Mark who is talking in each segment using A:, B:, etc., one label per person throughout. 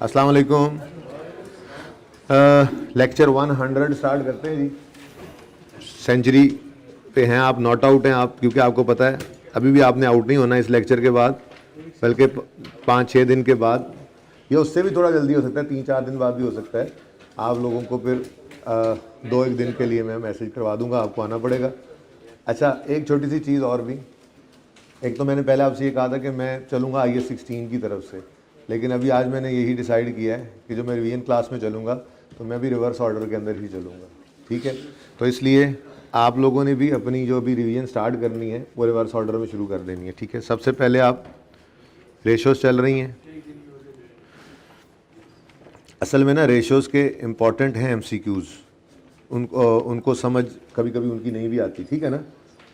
A: अस्सलाम वालेकुम। Lecture 100 start करते हैं जी। सेंचुरी पे हैं आप, नॉट आउट हैं आप, क्योंकि आपको पता है अभी भी आपने आउट नहीं होना इस लेक्चर के बाद, बल्कि 5-6 दिन के बाद, या उससे भी थोड़ा जल्दी हो सकता है, 3-4 दिन बाद भी हो सकता है। आप लोगों को फिर 2-1 दिन के लिए मैं मैसेज करवा दूंगा, आपको आना पड़ेगा। अच्छा, एक छोटी सी चीज़ और भी। एक तो मैंने पहले आपसे ये कहा था कि मैं चलूँगा IS 16 की तरफ से, लेकिन अभी आज मैंने यही डिसाइड किया है कि जो मैं रिवीजन क्लास में चलूँगा तो मैं भी रिवर्स ऑर्डर के अंदर ही चलूँगा। ठीक है, तो इसलिए आप लोगों ने भी अपनी जो भी रिवीजन स्टार्ट करनी है वो रिवर्स ऑर्डर में शुरू कर देनी है। ठीक है, सबसे पहले आप रेशोज़ चल रही हैं। असल में ना रेशोज़ के इम्पॉर्टेंट हैं MCQs, उनको समझ कभी कभी उनकी नहीं भी आती। ठीक है ना,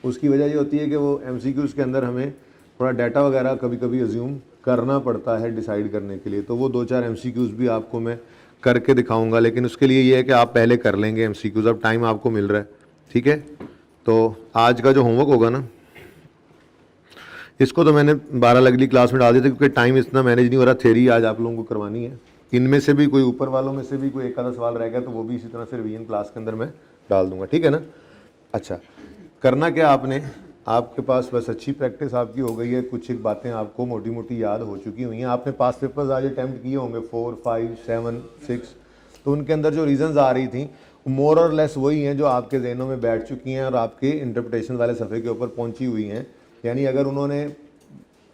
A: उसकी वजह ये होती है कि वो MCQs के अंदर हमें थोड़ा डाटा वगैरह कभी कभी अज्यूम करना पड़ता है डिसाइड करने के लिए। तो वो 2-4 MCQs भी आपको मैं करके दिखाऊंगा, लेकिन उसके लिए ये है कि आप पहले कर लेंगे MCQs, अब टाइम आपको मिल रहा है। ठीक है, तो आज का जो होमवर्क होगा ना, इसको तो मैंने 12 अगली क्लास में डाल दिया था क्योंकि टाइम इतना मैनेज नहीं हो रहा। थ्योरी आज आप लोगों को करवानी है, इनमें से भी कोई ऊपर वालों में से भी कोई एक आधा सवाल रह गया तो वो भी इसी तरह से रिवीजन क्लास के अंदर मैं डाल दूंगा। ठीक है ना। अच्छा, करना क्या आपने, आपके पास बस अच्छी प्रैक्टिस आपकी हो गई है, कुछ एक बातें आपको मोटी मोटी याद हो चुकी हुई हैं। आपने पास पेपर्स आज अटैम्प्ट किए होंगे 4, 5, 7, 6, तो उनके अंदर जो रीजंस आ रही थी मोर और लेस वही हैं जो आपके जहनों में बैठ चुकी हैं और आपके इंटरप्रिटेशन वाले सफ़े के ऊपर पहुंची हुई हैं। यानी अगर उन्होंने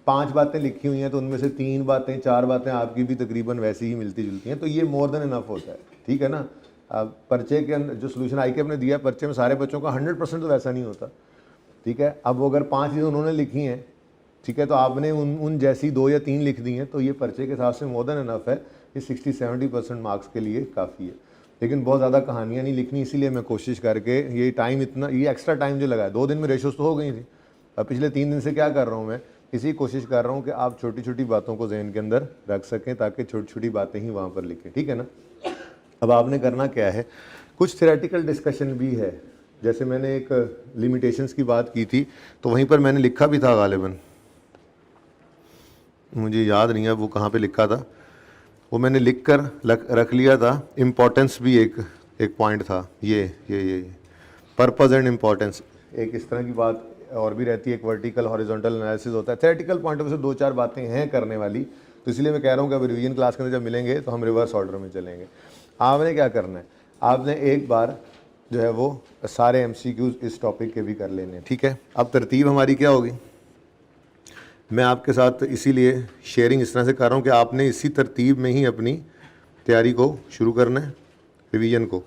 A: 5 बातें लिखी हुई हैं तो उनमें से 3 बातें 4 बातें आपकी भी तकरीबन वैसी ही मिलती जुलती हैं, तो ये मोर देन इनफ होता है। ठीक है ना। अब पर्चे के अंदर जो सोल्यूशन IKF ने दिया, पर्चे में सारे बच्चों का 100% तो वैसा नहीं होता। ठीक है, अब वो अगर 5 चीज़ें उन्होंने लिखी हैं, ठीक है, तो आपने उन जैसी 2 या 3 लिख दी हैं, तो ये पर्चे के हिसाब से मोर देन इनफ है। ये 60-70% मार्क्स के लिए काफ़ी है। लेकिन बहुत ज़्यादा कहानियाँ नहीं लिखनी, इसीलिए मैं कोशिश करके ये टाइम इतना, ये एक्स्ट्रा टाइम जो लगा है, 2 दिन में रेशोज़ तो हो गई थी। अब पिछले 3 दिन से क्या कर रहा हूँ मैं, इसी कोशिश कर रहा हूँ कि आप छोटी छोटी बातों को जहन के अंदर रख सकें ताकि छोटी छोटी बातें ही वहाँ पर लिखें। ठीक है ना। अब आपने करना क्या है, कुछ थ्योरेटिकल डिस्कशन भी है। जैसे मैंने एक लिमिटेशंस की बात की थी, तो वहीं पर मैंने लिखा भी था, गालिबन मुझे याद नहीं है वो कहाँ पे लिखा था, वो मैंने लिख कर रख लिया था। इम्पोर्टेंस भी एक पॉइंट था, ये पर्पस एंड इम्पोर्टेंस, एक इस तरह की बात और भी रहती है। एक वर्टिकल हॉरिजॉन्टल एनालिसिस होता है। थ्योरेटिकल पॉइंट ऑफ व्यू से 2-4 बातें हैं करने वाली, तो इसलिए मैं कह रहा हूँ कि अब रिवीजन क्लास के अंदर जब मिलेंगे तो हम रिवर्स ऑर्डर में चलेंगे। आपने क्या करना है, आपने एक बार जो है वो सारे MCQs इस टॉपिक के भी कर लेने हैं। ठीक है, अब तरतीब हमारी क्या होगी, मैं आपके साथ इसीलिए शेयरिंग इस तरह से कर रहा हूँ कि आपने इसी तरतीब में ही अपनी तैयारी को शुरू करना है, रिवीजन को।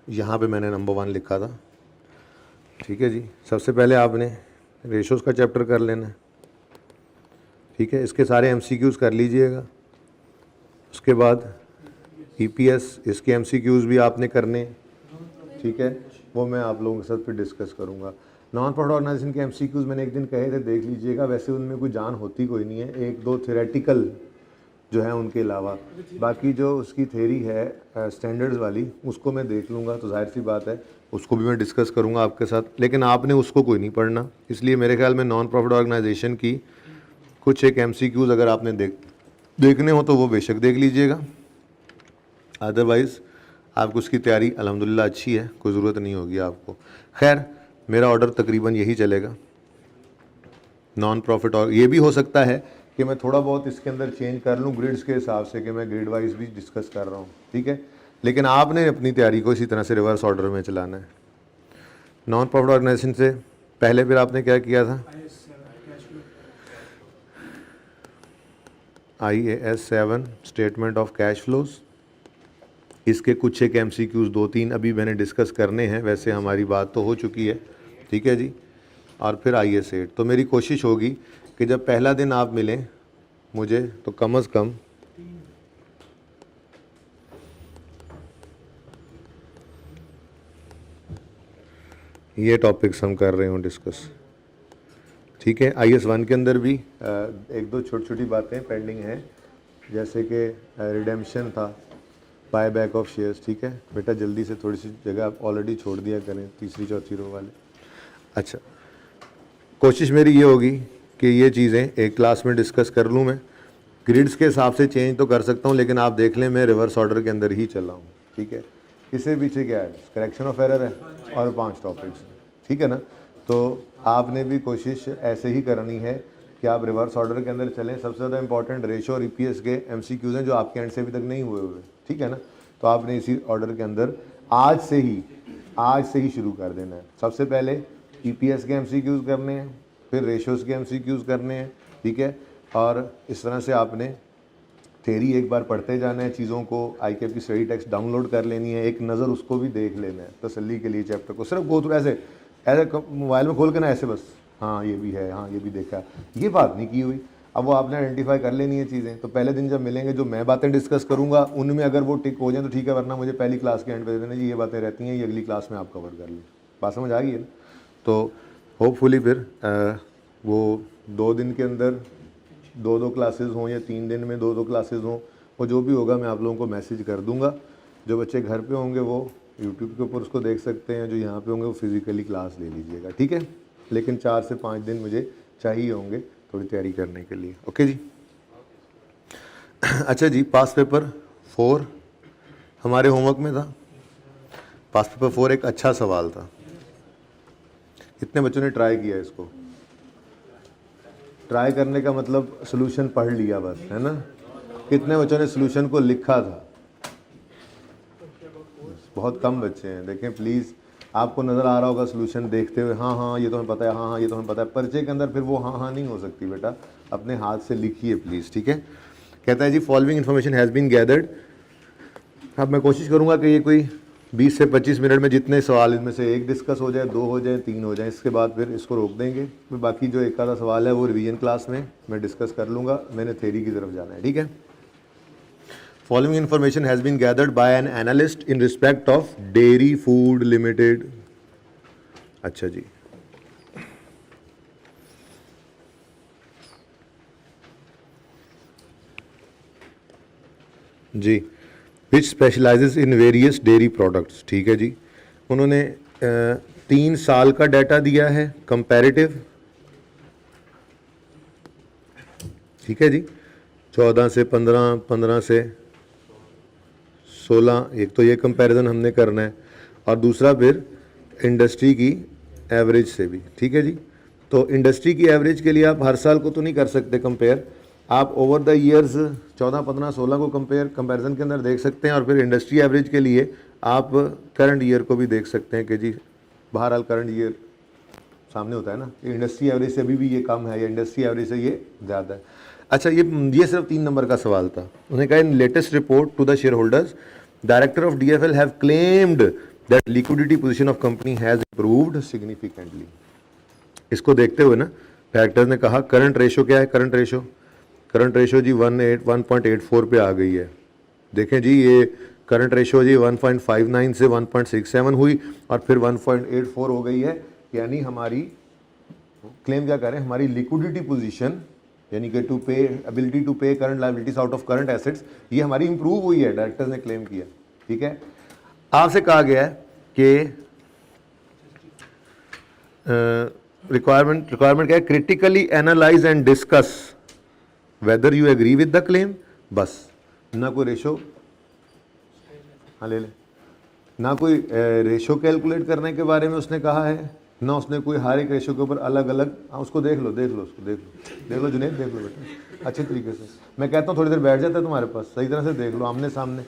A: यहाँ पे मैंने नंबर 1 लिखा था। ठीक है जी, सबसे पहले आपने रेशोज़ का चैप्टर कर लेना है। ठीक है, इसके सारे MCQs कर लीजिएगा। उसके बाद EPS, इसके MCQs भी आपने करने। ठीक है, वो मैं आप लोगों के साथ फिर डिस्कस करूँगा। नॉन प्रॉफिट ऑर्गेनाइजेशन के MCQs मैंने एक दिन कहे थे, देख लीजिएगा। वैसे उनमें कोई जान होती कोई नहीं है, 1-2 थ्योरेटिकल जो है उनके अलावा, बाकी जो उसकी थ्योरी है स्टैंडर्ड्स वाली, उसको मैं देख लूँगा, तो जाहिर सी बात है उसको भी मैं डिस्कस करूँगा आपके साथ। लेकिन आपने उसको कोई नहीं पढ़ना, इसलिए मेरे ख्याल में नॉन प्रॉफिट ऑर्गेनाइजेशन की कुछ एक MCQs अगर आपने देखने हो तो वो बेशक देख लीजिएगा। अदरवाइज़ आपको उसकी तैयारी अल्हम्दुलिल्लाह अच्छी है, कोई ज़रूरत नहीं होगी आपको। खैर, मेरा ऑर्डर तकरीबन यही चलेगा नॉन प्रॉफिट। और ये भी हो सकता है कि मैं थोड़ा बहुत इसके अंदर चेंज कर लूँ ग्रिड्स के हिसाब से, कि मैं ग्रिड वाइज भी डिस्कस कर रहा हूँ। ठीक है, लेकिन आपने अपनी तैयारी को इसी तरह से रिवर्स ऑर्डर में चलाना है। नॉन प्रॉफिट ऑर्गेनाइजेशन से पहले फिर आपने क्या किया था, IAS 7 statement of cash flows. इसके कुछ एक MCQs 2-3 अभी मैंने डिस्कस करने हैं, वैसे हमारी बात तो हो चुकी है। ठीक है जी, और फिर IAS 8। तो मेरी कोशिश होगी कि जब पहला दिन आप मिलें मुझे, तो कम से कम ये टॉपिक्स हम कर रहे हूँ डिस्कस। ठीक है, IAS 1 के अंदर भी 1-2 छोटी छोटी बातें पेंडिंग हैं, जैसे कि रिडेम्पशन था, बाय बैक ऑफ शेयर्स। ठीक है बेटा, जल्दी से थोड़ी सी जगह आप ऑलरेडी छोड़ दिया करें, 3री 4थी रो वाले। अच्छा, कोशिश मेरी ये होगी कि ये चीज़ें एक क्लास में डिस्कस कर लूँ मैं। ग्रिड्स के हिसाब से चेंज तो कर सकता हूँ, लेकिन आप देख लें मैं रिवर्स ऑर्डर के अंदर ही चल रहा हूँ, ठीक है। इससे पीछे क्या है, करेक्शन ऑफ एरर है और 5 टॉपिक्स, ठीक है ना। तो आपने भी कोशिश ऐसे ही करनी है कि आप रिवर्स ऑर्डर के अंदर चलें। सबसे ज़्यादा इंपॉर्टेंट रेशो और ईपीएस के एमसीक्यूज़ हैं जो आपके एंड से अभी तक नहीं हुए, ठीक है ना। तो आपने इसी ऑर्डर के अंदर आज से ही शुरू कर देना है। सबसे पहले ईपीएस के एमसीक्यूज़ करने हैं, फिर रेशोज़ के एमसीक्यूज़ करने हैं, ठीक है। और इस तरह से आपने थ्योरी एक बार पढ़ते जाना है, चीज़ों को आईकेएफ की स्टडी टेक्स्ट डाउनलोड कर लेनी है, एक नज़र उसको भी देख लेना है तसल्ली के लिए चैप्टर को। सिर्फ गो थ्रू ऐसे मोबाइल में खोल के ना ऐसे बस, हाँ ये भी है, हाँ ये भी देखा, ये बात नहीं की हुई। अब वो आपने आइडेंटिफाई कर लेनी है चीज़ें। तो पहले दिन जब मिलेंगे जो मैं बातें डिस्कस करूँगा उनमें अगर वो टिक हो जाए तो ठीक है, वरना मुझे पहली क्लास के एंड पे दे देना जी ये बातें रहती हैं, ये अगली क्लास में आप कवर कर लें। बात समझ आ गई है ना। तो होपफुली फिर वो 2 दिन के अंदर 2 क्लासेस हों या 3 दिन में 2 क्लासेस हों, और जो भी होगा मैं आप लोगों को मैसेज कर दूंगा। जो बच्चे घर पे होंगे वो यूट्यूब के ऊपर उसको देख सकते हैं, जो यहाँ पे होंगे वो फिज़िकली क्लास ले लीजिएगा, ठीक है। लेकिन 4 से 5 दिन मुझे चाहिए होंगे थोड़ी तैयारी करने के लिए, ओके जी। अच्छा जी, पास पेपर 4 हमारे होमवर्क में था। पास पेपर 4 एक अच्छा सवाल था। कितने बच्चों ने ट्राई किया इसको? ट्राई करने का मतलब सॉल्यूशन पढ़ लिया बस, है ना। कितने बच्चों ने सॉल्यूशन को लिखा था? बहुत कम बच्चे हैं। देखें प्लीज़, आपको नज़र आ रहा होगा सॉल्यूशन देखते हुए, हाँ हाँ ये तो हमें पता है, हाँ हाँ ये तो हमें पता है। पर्चे के अंदर फिर वो हाँ हाँ नहीं हो सकती बेटा, अपने हाथ से लिखिए प्लीज़, ठीक है। कहता है जी following information has been gathered. अब मैं कोशिश करूँगा कि ये कोई 20 से 25 मिनट में जितने सवाल इनमें से एक डिस्कस हो जाए, 2 हो जाए, 3 हो जाए, इसके बाद फिर इसको रोक देंगे। फिर बाकी जो एक आधा सवाल है वो रिवीजन क्लास में मैं डिस्कस कर लूँगा। मैंने थ्योरी की तरफ जाना है, ठीक है। Following information has been gathered by an analyst in respect of Dairy Food Limited. अच्छा जी, जी which specializes in various dairy products, ठीक है जी। उन्होंने 3 साल का डाटा दिया है कंपैरेटिव, ठीक है जी। 14 से 15, 15 से 16, एक तो ये कंपैरिजन हमने करना है, और दूसरा फिर इंडस्ट्री की एवरेज से भी, ठीक है जी। तो इंडस्ट्री की एवरेज के लिए आप हर साल को तो नहीं कर सकते कंपेयर, आप ओवर द ईयर्स 14, 15, 16 को कंपैरिजन के अंदर देख सकते हैं, और फिर इंडस्ट्री एवरेज के लिए आप करंट ईयर को भी देख सकते हैं कि जी बहरहाल करंट ईयर सामने होता है ना, इंडस्ट्री एवरेज से अभी भी ये कम है या इंडस्ट्री एवरेज से ये ज़्यादा है। अच्छा, ये सिर्फ 3 नंबर का सवाल था। उन्होंने कहा in latest report to the shareholders director of DFL have claimed that liquidity position of company has improved significantly. इसको देखते हुए ना डायरेक्टर ने कहा करंट रेशो क्या है, करंट रेशो जी 1.84 पे आ गई है। देखें जी ये करंट रेशो जी 1.59 से 1.67 हुई और फिर 1.84 हो गई है। यानी हमारी क्लेम क्या करें, हमारी लिक्विडिटी पोजीशन यानी कि टू पे एबिलिटी टू पे current liabilities out of current assets, ये हमारी इंप्रूव हुई है, डायरेक्टर्स ने क्लेम किया, ठीक है। आपसे कहा गया है कि रिक्वायरमेंट क्या है, critically analyse and discuss whether you agree with the claim. बस, ना कोई रेशो, हाँ ले ले, ना कोई रेशो कैलकुलेट करने के बारे में उसने कहा है, ना उसने कोई हर एक रेशो के ऊपर अलग अलग, हाँ उसको देख लो जुनैद, देख लो बेटा अच्छे तरीके से। मैं कहता हूँ थोड़ी देर बैठ जाता है तुम्हारे पास, सही तरह से देख लो आमने सामने।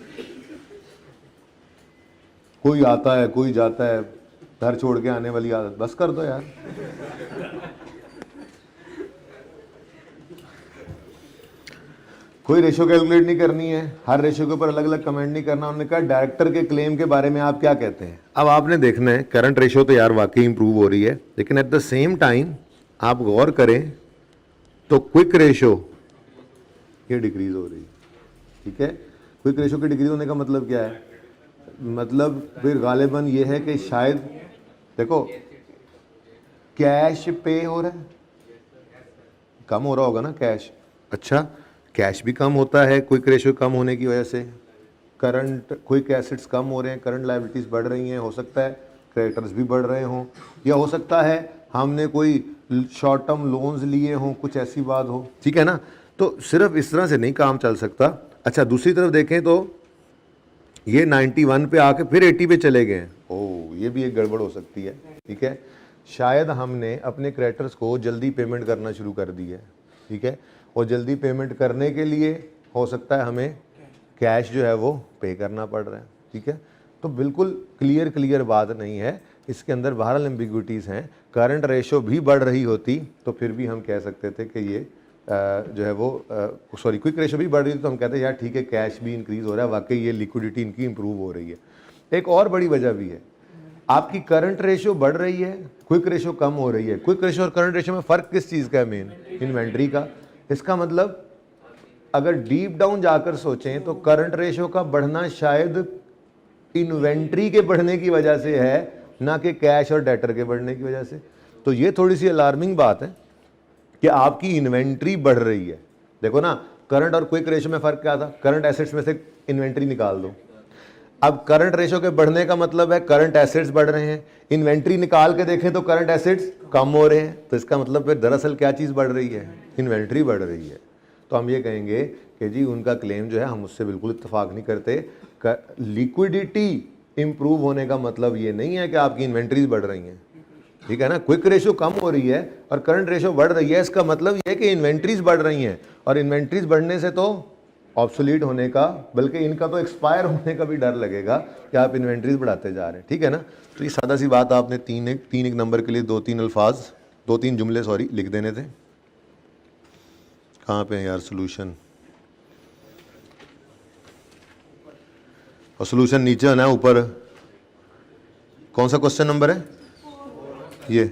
A: कोई आता है कोई जाता है, घर छोड़ के आने वाली आदत बस कर दो यार। कोई रेशो कैलकुलेट नहीं करनी है, हर रेशो के ऊपर अलग अलग कमेंट नहीं करना। उन्होंने कहा डायरेक्टर के क्लेम के बारे में आप क्या कहते हैं। अब आपने देखना है करंट रेशो तो यार वाकई इंप्रूव हो रही है, लेकिन एट द सेम टाइम आप गौर करें तो क्विक रेशो ये डिक्रीज हो रही है, ठीक है। क्विक रेशो के डिक्रीज होने का मतलब क्या है, मतलब फिर गालिबन ये है कि शायद देखो कैश पे हो रहा है, कम हो रहा होगा ना कैश। अच्छा, कैश भी कम होता है क्विक रेशो कम होने की वजह से, करंट क्विक एसेट्स कम हो रहे हैं, करंट लायबिलिटीज़ बढ़ रही हैं, हो सकता है क्रेडिटर्स भी बढ़ रहे हों, या हो सकता है हमने कोई शॉर्ट टर्म लोन्स लिए हों, कुछ ऐसी बात हो, ठीक है ना। तो सिर्फ इस तरह से नहीं काम चल सकता। अच्छा, दूसरी तरफ देखें तो ये 91 पे आके फिर 80 पे चले गए हैं। ओह, ये भी एक गड़बड़ हो सकती है, ठीक है। शायद हमने अपने क्रेडिटर्स को जल्दी पेमेंट करना शुरू कर दी है, ठीक है, और जल्दी पेमेंट करने के लिए हो सकता है हमें कैश जो है वो पे करना पड़ रहा है, ठीक है। तो बिल्कुल क्लियर बात नहीं है, इसके अंदर बहरहाल एम्बिग्विटीज़ हैं। करंट रेशो भी बढ़ रही होती तो फिर भी हम कह सकते थे कि ये जो है वो सॉरी क्विक रेशो भी बढ़ रही थी तो हम कहते हैं यार ठीक है, कैश भी इंक्रीज़ हो रहा है, वाकई ये लिक्विडिटी इनकी इंप्रूव हो रही है। एक और बड़ी वजह भी है, आपकी करंट रेशो बढ़ रही है, क्विक रेशो कम हो रही है। क्विक रेशो और करंट रेशो में फ़र्क किस चीज़ का है? मेन इन्वेंट्री का। इसका मतलब अगर डीप डाउन जाकर सोचें तो करंट रेशो का बढ़ना शायद इन्वेंट्री के बढ़ने की वजह से है, ना कि कैश और डेटर के बढ़ने की वजह से। तो ये थोड़ी सी अलार्मिंग बात है कि आपकी इन्वेंट्री बढ़ रही है। देखो ना, करंट और क्विक रेशो में फ़र्क क्या था? करंट एसेट्स में से इन्वेंट्री निकाल दो। अब करंट रेशो के बढ़ने का मतलब है करंट एसेट्स बढ़ रहे हैं, इन्वेंट्री निकाल के देखें तो करंट एसेट्स कम हो रहे हैं। तो इसका मतलब फिर दरअसल क्या चीज़ बढ़ रही है? इन्वेंट्री बढ़ रही है। तो हम ये कहेंगे कि जी उनका क्लेम जो है हम उससे बिल्कुल इत्तेफाक नहीं करते। लिक्विडिटी इंप्रूव होने का मतलब ये नहीं है कि आपकी इन्वेंट्रीज बढ़ रही हैं, ठीक है ना। क्विक रेशो कम हो रही है और करंट रेशो बढ़ रही है, इसका मतलब ये है कि इन्वेंट्रीज बढ़ रही हैं, और इन्वेंट्रीज बढ़ने से तो ऑब्सोलीट होने का, बल्कि इनका तो एक्सपायर होने का भी डर लगेगा कि आप इन्वेंट्रीज बढ़ाते जा रहे हैं, ठीक है ना। तो ये सादा सी बात आपने तीन एक नंबर के लिए दो तीन जुमले लिख देने थे। कहाँ पे है यार सोल्यूशन? और सोल्यूशन नीचे आना है, ऊपर कौन सा क्वेश्चन नंबर है ये?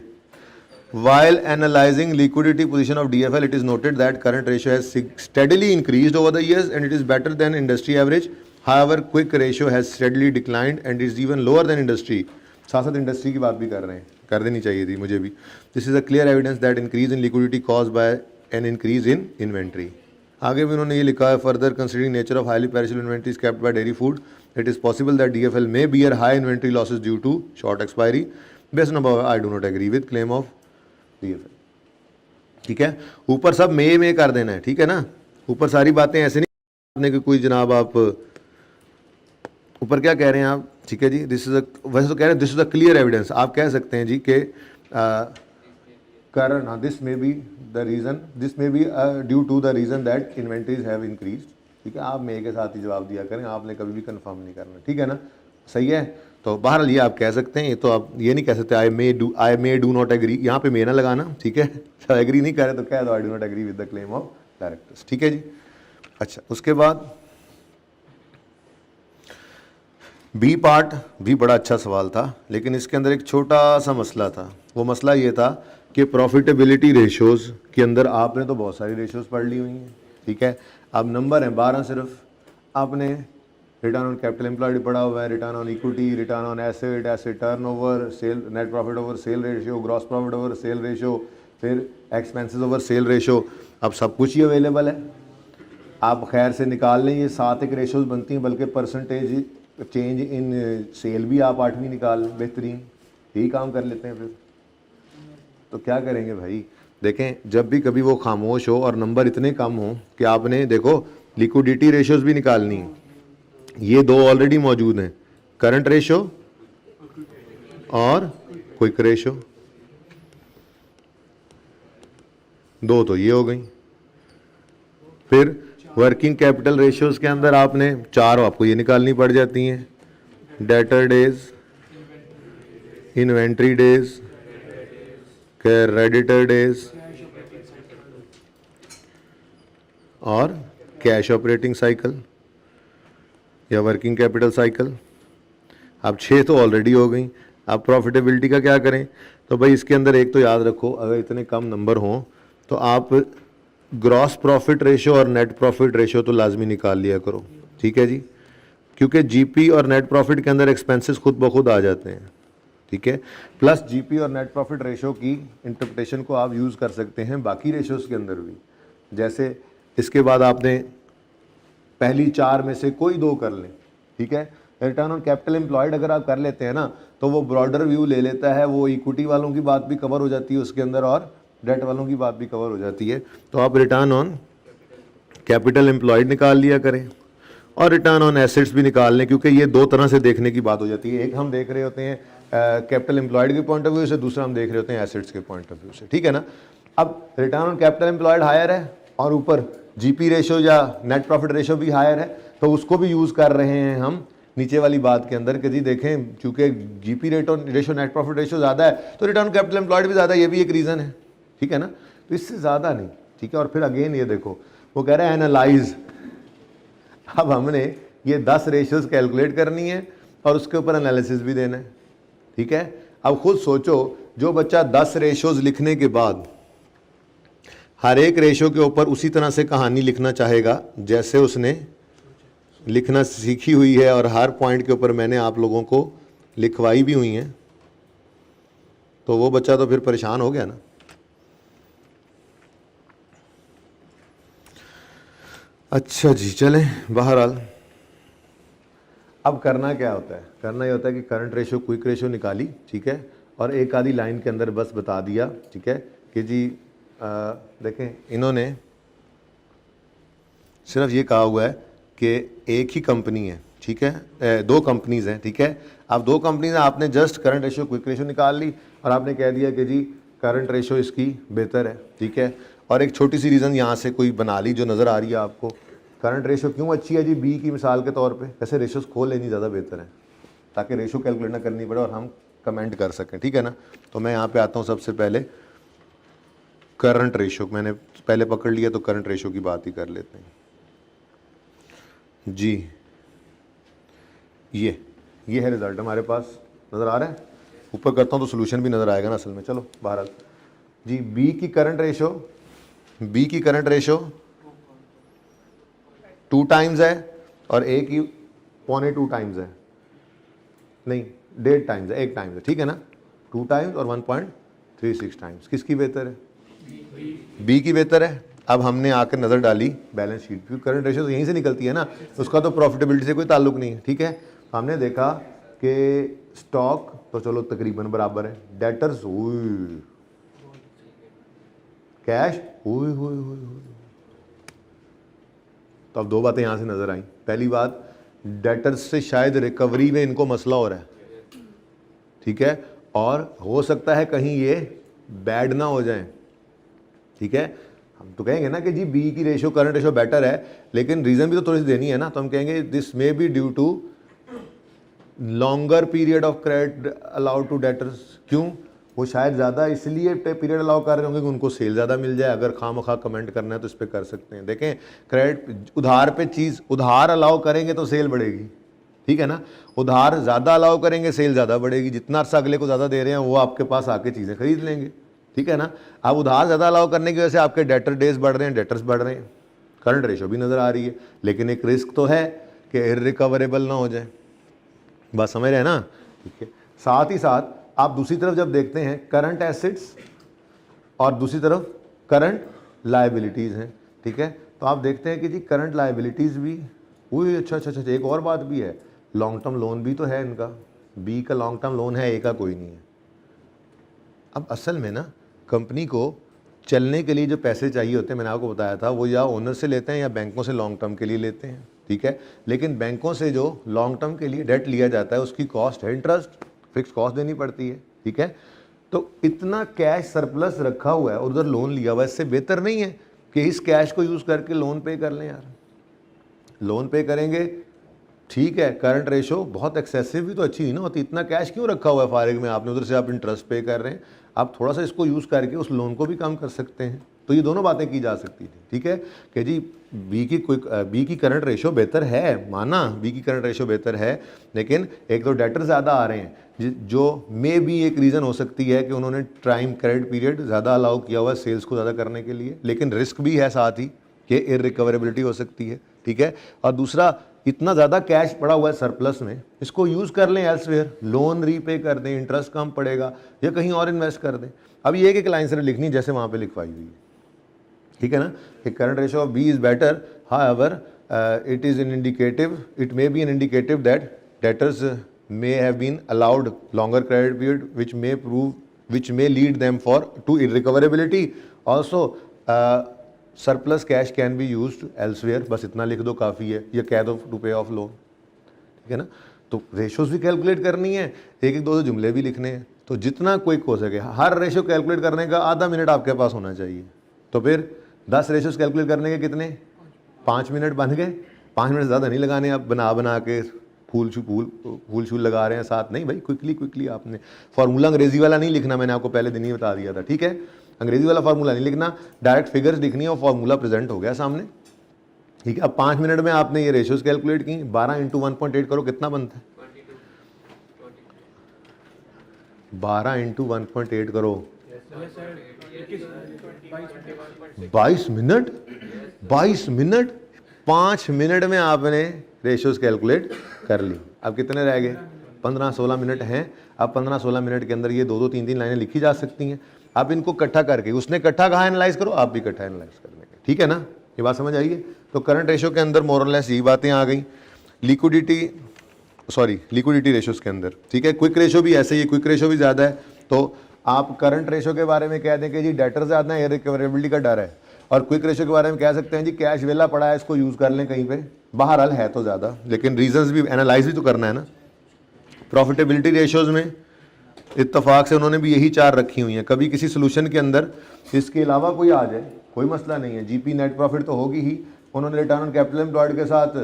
A: While analyzing liquidity position of DFL, it is noted that current ratio has steadily increased over the years and it is better than industry average. However, quick ratio has steadily declined and is even lower than industry. साथ साथ industry की बात भी कर रहे हैं, कर देनी चाहिए थी मुझे भी। This is a clear evidence that increase in liquidity caused by an increase in inventory. आगे भी उन्होंने ये लिखा है, further considering nature of highly perishable inventories kept by dairy food, it is possible that DFL may bear high inventory losses due to short expiry. Based on above, I do not agree with claim of DFL, ठीक है। ऊपर सब में कर देना है, ठीक है ना। ऊपर सारी बातें ऐसे नहीं कि कोई जनाब आप ऊपर क्या कह रहे हैं आप, ठीक है जी। दिस इज वैसे तो कह रहे हैं this is a clear evidence. आप कह सकते हैं जी कि कारण, हाँ, this may be the reason, this may be due to the reason that inventories have increase, ठीक है। आप मे के साथ ही जवाब दिया करें, आपने कभी भी कंफर्म नहीं करना, ठीक है ना। सही है। तो बहरहाल ये आप कह सकते हैं, ये तो आप ये नहीं कह सकते आई मे डू नॉट एग्री, यहाँ पे मे ना लगाना, ठीक है। तो एग्री नहीं करे तो कह दो I do not agree with the claim of directors, ठीक है जी। अच्छा, उसके बाद बी पार्ट भी बड़ा अच्छा सवाल था, लेकिन इसके अंदर एक छोटा सा मसला था। वो मसला ये था कि प्रॉफिटेबिलिटी रेशोज़ के अंदर आपने तो बहुत सारी रेशोज़ पढ़ ली हुई हैं, ठीक है। अब नंबर हैं 12 सिर्फ। आपने रिटर्न ऑन कैपिटल एम्प्लॉयड पढ़ा हुआ है, return on equity, return on asset, asset turnover, sale net profit over sale ratio, gross profit over sale ratio, फिर एक्सपेंसेस ओवर सेल रेशियो। अब सब कुछ ही अवेलेबल है, आप खैर से निकाल लें। ये 7 एक रेशोज़ बनती हैं, बल्कि परसेंटेज चेंज इन सेल भी आप 8वीं निकाल लें, बेहतरीन, यही काम कर लेते हैं फिर। तो क्या करेंगे भाई? देखें, जब भी कभी वो खामोश हो और नंबर इतने कम हो कि आपने देखो लिक्विडिटी रेशियोज़ भी निकालनी है, ये दो ऑलरेडी मौजूद हैं, करंट रेशो और क्विक रेशो, दो तो ये हो गई। फिर वर्किंग कैपिटल रेशियोज़ के अंदर आपने 4 आपको ये निकालनी पड़ जाती हैं, debtor days, inventory days, creditor days और कैश ऑपरेटिंग साइकिल या वर्किंग कैपिटल साइकिल। अब 6 तो ऑलरेडी हो गई। अब प्रॉफिटेबिलिटी का क्या करें? तो भाई इसके अंदर एक तो याद रखो, अगर इतने कम नंबर हों तो आप ग्रॉस प्रॉफिट रेशो और नेट प्रॉफिट रेशो तो लाजमी निकाल लिया करो, ठीक है जी। क्योंकि जीपी और नेट प्रॉफिट के अंदर एक्सपेंसेस खुद ब खुद आ जाते हैं, ठीक है। प्लस जीपी और नेट प्रॉफिट रेशो की इंटरप्रिटेशन को आप यूज़ कर सकते हैं बाकी रेशोज़ के अंदर भी। जैसे इसके बाद आपने पहली 4 में से कोई 2 कर लें, ठीक है। रिटर्न ऑन कैपिटल एम्प्लॉयड अगर आप कर लेते हैं ना, तो वो ब्रॉडर व्यू ले लेता है, वो इक्विटी वालों की बात भी कवर हो जाती है उसके अंदर और डेट वालों की बात भी कवर हो जाती है। तो आप रिटर्न ऑन कैपिटल एम्प्लॉयड निकाल लिया करें और रिटर्न ऑन एसेट्स भी निकाल लें, क्योंकि ये दो तरह से देखने की बात हो जाती है। एक हम देख रहे होते हैं कैपिटल एम्प्लॉयड के पॉइंट ऑफ व्यू से, दूसरा हम देख रहे होते हैं एसेट्स के पॉइंट ऑफ व्यू से, ठीक है ना। अब return on capital employed higher है और ऊपर जीपी रेशो या नेट प्रॉफिट रेशो भी हायर है, तो उसको भी यूज़ कर रहे हैं हम नीचे वाली बात के अंदर कि जी देखें, चूंकि GP ratio net profit ratio ज़्यादा है तो रिटर्न कैपिटल एम्प्लॉयड भी ज़्यादा है, ये भी एक रीज़न है, ठीक है ना। तो इससे ज़्यादा नहीं, ठीक है। और फिर अगेन ये देखो, वो कह रहे हैं एनालाइज। अब हमने ये 10 रेशियोज कैलकुलेट करनी है और उसके ऊपर एनालिसिस भी देना है, ठीक है। अब खुद सोचो, जो बच्चा 10 रेशियोज लिखने के बाद हर एक रेशियो के ऊपर उसी तरह से कहानी लिखना चाहेगा जैसे उसने लिखना सीखी हुई है, और हर पॉइंट के ऊपर मैंने आप लोगों को लिखवाई भी हुई हैं, तो वो बच्चा तो फिर परेशान हो गया ना। अच्छा जी, चलें। बहरहाल अब करना क्या होता है, करना ये होता है कि करंट रेशो क्विक रेशो निकाली, ठीक है, और एक आधी लाइन के अंदर बस बता दिया, ठीक है, कि जी देखें इन्होंने सिर्फ ये कहा हुआ है कि एक ही कंपनी है, ठीक है, दो कंपनीज़ हैं, ठीक है। अब दो कंपनीज हैं, आपने just current ratio quick ratio निकाल ली और आपने कह दिया कि जी करंट रेशो इसकी बेहतर है, ठीक है। और एक छोटी सी रीज़न यहाँ से कोई बना ली जो नज़र आ रही है आपको, करंट रेशो क्यों अच्छी है जी, बी की मिसाल के तौर पे वैसे रेशोज खोल लेनी ज़्यादा बेहतर है ताकि रेशो कैलकुलेट ना करनी पड़े और हम कमेंट कर सकें, ठीक है ना। तो मैं यहाँ पे आता हूँ, सबसे पहले करंट रेशो मैंने पहले पकड़ लिया, तो करंट रेशो की बात ही कर लेते हैं जी। ये है रिजल्ट हमारे पास, नज़र आ रहा है। ऊपर करता हूँ तो सोल्यूशन भी नज़र आएगा ना असल में। चलो बहरहाल जी, बी की करंट रेशो 2 टाइम्स है और ए की 1.25 टाइम्स है, नहीं 1.5 टाइम्स है, 1 टाइम्स है, ठीक है ना। 2 टाइम्स और 1.36 टाइम्स। किसकी बेहतर है? बी की बेहतर है। अब हमने आकर नज़र डाली बैलेंस शीट, क्योंकि करंट रेशो तो यहीं से निकलती है ना, उसका तो प्रॉफिटेबिलिटी से कोई ताल्लुक नहीं है, ठीक है। हमने देखा कि स्टॉक तो चलो तकरीबन बराबर है, डेटर्स कैश तो अब दो बातें यहाँ से नज़र आई। पहली बात, डेटर्स से शायद रिकवरी में इनको मसला हो रहा है, ठीक है, और हो सकता है कहीं ये बैड ना हो जाए, ठीक है। हम तो कहेंगे ना कि जी बी की रेशो करंट रेशो बेटर है, लेकिन रीज़न भी तो थोड़ी सी देनी है ना, तो हम कहेंगे this may be due to longer period of credit allowed to debtors. क्यों? वो शायद ज़्यादा इसलिए पीरियड अलाउ कर रहे होंगे कि उनको सेल ज़्यादा मिल जाए। अगर खामखा कमेंट करना है तो इस पर कर सकते हैं। देखें, क्रेडिट उधार पे चीज़ उधार अलाउ करेंगे तो सेल बढ़ेगी, ठीक है ना। उधार ज़्यादा अलाउ करेंगे, सेल ज़्यादा बढ़ेगी। जितना अर्सा अगले को ज़्यादा दे रहे हैं वो आपके पास आके चीज़ें खरीद लेंगे, ठीक है ना। अब उधार ज़्यादा अलाउ करने की वजह से आपके डेटर डेज बढ़ रहे हैं, डेटर्स बढ़ रहे हैं, करंट रेशो भी नज़र आ रही है, लेकिन एक रिस्क तो है कि इररिकवरेबल ना हो जाए। बात समझ रहे हैं ना, ठीक है। साथ ही साथ आप दूसरी तरफ जब देखते हैं करंट एसेट्स और दूसरी तरफ करंट लायबिलिटीज़ हैं, ठीक है, तो आप देखते हैं कि जी करंट लायबिलिटीज़ भी अच्छा, एक और बात भी है, लॉन्ग टर्म लोन भी तो है इनका। बी का लॉन्ग टर्म लोन है, ए का कोई नहीं है। अब असल में ना कंपनी को चलने के लिए जो पैसे चाहिए होते हैं, मैंने आपको बताया था, वो या ओनर से लेते हैं या बैंकों से लॉन्ग टर्म के लिए लेते हैं, ठीक है। लेकिन बैंकों से जो लॉन्ग टर्म के लिए डेट लिया जाता है उसकी कॉस्ट है इंटरेस्ट, फिक्स कॉस्ट देनी पड़ती है, ठीक है। तो इतना कैश सरप्लस रखा हुआ है और उधर लोन लिया हुआ है, इससे बेहतर नहीं है कि इस कैश को यूज़ करके लोन पे कर लें यार। लोन पे करेंगे, ठीक है, करंट रेशो बहुत एक्सेसिव भी तो अच्छी नहीं ना होती। इतना कैश क्यों रखा हुआ है फारिग में आपने, उधर से आप इंटरेस्ट पे कर रहे हैं, आप थोड़ा सा इसको यूज़ करके उस लोन को भी कम कर सकते हैं। तो ये दोनों बातें की जा सकती थी, ठीक है, कि जी बी की करंट रेशो बेहतर है, माना बी की करंट रेशो बेहतर है, लेकिन एक दो डेटर ज़्यादा आ रहे हैं जो मे भी एक रीज़न हो सकती है कि उन्होंने टाइम क्रेडिट पीरियड ज़्यादा अलाउ किया हुआ है सेल्स को ज़्यादा करने के लिए, लेकिन रिस्क भी है साथ ही कि इररिकवरेबिलिटी हो सकती है, ठीक है। और दूसरा, इतना ज़्यादा कैश पड़ा हुआ है सरप्लस में, इसको यूज़ कर लें एल्सवेयर, लोन रीपे कर दें, इंटरेस्ट कम पड़ेगा, या कहीं और इन्वेस्ट कर दें। अब ये एक लाइन से लिखनी जैसे वहाँ पे लिखवाई हुई है, ठीक है ना, कि current ratio of B is better, however it is an indicative, it may be an indicative that debtors may have been allowed longer credit period which may prove which may lead them for to irrecoverability. Also surplus cash can be used elsewhere, बस इतना लिख दो काफ़ी है, या कह दो to पे ऑफ लोन, ठीक है ना। तो रेशोज भी कैलकुलेट करनी है, एक एक दो जुमले भी लिखने हैं, तो जितना क्विक हो सके। हर रेशो कैलकुलेट करने का आधा मिनट आपके पास होना चाहिए। तो फिर 10 रेशोज कैलकुलेट करने के कितने, 5 मिनट बन गए। 5 मिनट ज़्यादा नहीं लगाने, आप बना के फूल शूल लगा रहे हैं साथ, नहीं भाई, क्विकली आपने फार्मूला अंग्रेजी वाला नहीं लिखना, मैंने आपको पहले दिन ही बता दिया था, ठीक है। अंग्रेजी वाला फार्मूला नहीं लिखना, डायरेक्ट फिगर्स लिखनी है और फार्मूला प्रेजेंट हो गया सामने, ठीक है। अब 5 मिनट में आपने ये रेशियोज कैलकुलेट की, 12 इंटू 1.8 करो, कितना बनता है? 12 इंटू 1.8 करो, 22 मिनट। 5 मिनट में आपने रेशियोज कैलकुलेट कर ली। अब कितने रह गए? 15-16 मिनट हैं। अब 15-16 मिनट के अंदर ये 2-2, 3-3 लाइनें लिखी जा सकती हैं। आप इनको इकट्ठा करके, उसने इकट्ठा कहा एनालाइज करो, आप भी इकट्ठा एनालाइज कर लेंगे, ठीक है ना। ये बात समझ आइए। तो करंट रेशो के अंदर मोर और लेस यही बातें आ गई। लिक्विडिटी रेशोज के अंदर, ठीक है। क्विक रेशो भी ऐसे ही, क्विक रेशो भी ज़्यादा है, तो आप करंट रेशो के बारे में कह दें कि जी डेटर ज़्यादा है, रिकवरेबिलिटी का डर है, और क्विक रेशो के बारे में कह सकते हैं जी कैश वेला पड़ा है, इसको यूज़ कर लें कहीं पे। बहरहाल है तो ज़्यादा, लेकिन रीजंस भी एनालाइज भी तो करना है ना। प्रॉफिटेबिलिटी रेशोज़ में इत्तफाक से उन्होंने भी यही 4 रखी हुई हैं। कभी किसी सोल्यूशन के अंदर इसके अलावा कोई आ जाए, कोई मसला नहीं है, जीपी नेट प्रॉफिट तो होगी ही। उन्होंने रिटर्न ऑन कैपिटल एम्प्लॉयड के साथ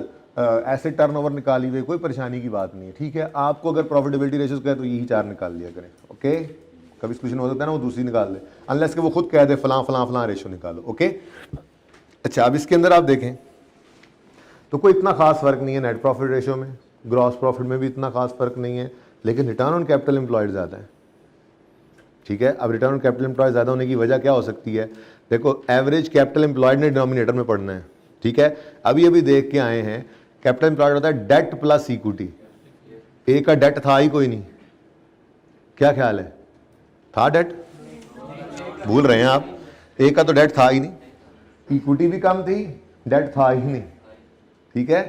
A: एसेट टर्नओवर निकाली हुई, कोई परेशानी की बात नहीं है, ठीक है। आपको अगर प्रॉफिटेबिलिटी रेशोज कहे तो यही 4 निकाल लिया करें, ओके। कभी सोल्यूशन हो सकता है ना वो दूसरी निकाल दे, अनलेस कि वो खुद कह दे फलां रेशो निकालो, ओके। अच्छा, अब इसके अंदर आप देखें तो कोई इतना खास फर्क नहीं है नेट प्रॉफिट रेशो में, ग्रॉस प्रॉफिट में भी इतना खास फर्क नहीं है, लेकिन रिटर्न ऑन कैपिटल एम्प्लॉयड ज़्यादा है, ठीक है। अब रिटर्न ऑन कैपिटल एम्प्लॉयड ज़्यादा होने की वजह क्या हो सकती है? देखो, एवरेज कैपिटल एम्प्लॉयड ने डिनोमिनेटर में पढ़ना है, ठीक है। अभी देख के आए हैं, कैपिटल एम्प्लॉयड होता है डेट प्लस इक्विटी। ए का डेट था ही कोई नहीं, क्या ख्याल है? था डेट? भूल रहे हैं आप? ए का तो डेट था ही नहीं, इक्विटी भी कम थी, डेट था ही नहीं, ठीक है।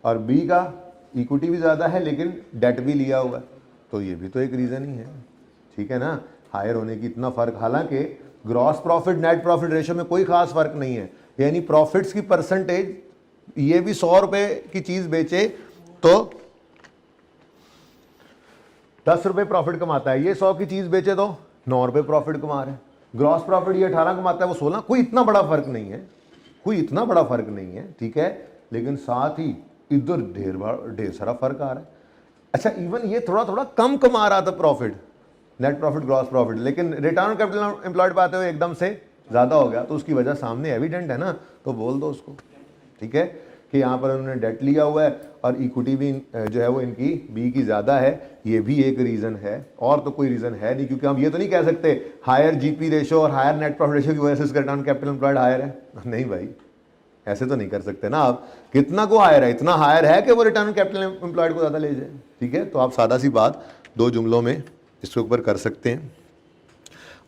A: और बी का इक्विटी भी ज़्यादा है लेकिन डेट भी लिया हुआ है, तो ये भी तो एक रीज़न ही है, ठीक है ना। हायर होने की इतना फ़र्क, हालांकि gross profit net profit ratio में कोई खास फर्क नहीं है, यानी प्रॉफिट्स की परसेंटेज, ये भी 100 रुपए की चीज़ बेचे तो 10 रुपए प्रॉफिट कमाता है, ये 100 की चीज़ बेचे तो 9 रुपए प्रॉफिट कमा रहे हैं। ग्रॉस प्रॉफिट ये 18 कमाता है, वो 16, कोई इतना बड़ा फर्क नहीं है, ठीक है। लेकिन साथ ही इधर ढेर सारा फर्क आ रहा है। अच्छा, इवन ये थोड़ा थोड़ा कम कमा रहा था profit, net profit gross profit, लेकिन रिटर्न ऑन कैपिटल एम्प्लॉयड पे आते हुए एकदम से ज़्यादा हो गया, तो उसकी वजह सामने एविडेंट है ना, तो बोल दो उसको, ठीक है, कि यहाँ पर उन्होंने डेट लिया हुआ है और इक्विटी भी जो है वो इनकी बी की ज़्यादा है, ये भी एक रीज़न है, और तो कोई रीज़न है नहीं, क्योंकि हम ये तो नहीं कह सकते हायर जीपी रेशो और हायर नेट प्रॉफिट रेशो की वजह से इसका रिटर्न कैपिटल एम्प्लॉयड हायर है, नहीं भाई, ऐसे तो नहीं कर सकते ना आप। कितना को हायर है? इतना हायर है कि वो रिटर्न कैपिटल एम्प्लॉयड को ज़्यादा ले जाए, ठीक है। तो आप सादा सी बात 2 जुमलों में इसके ऊपर कर सकते हैं।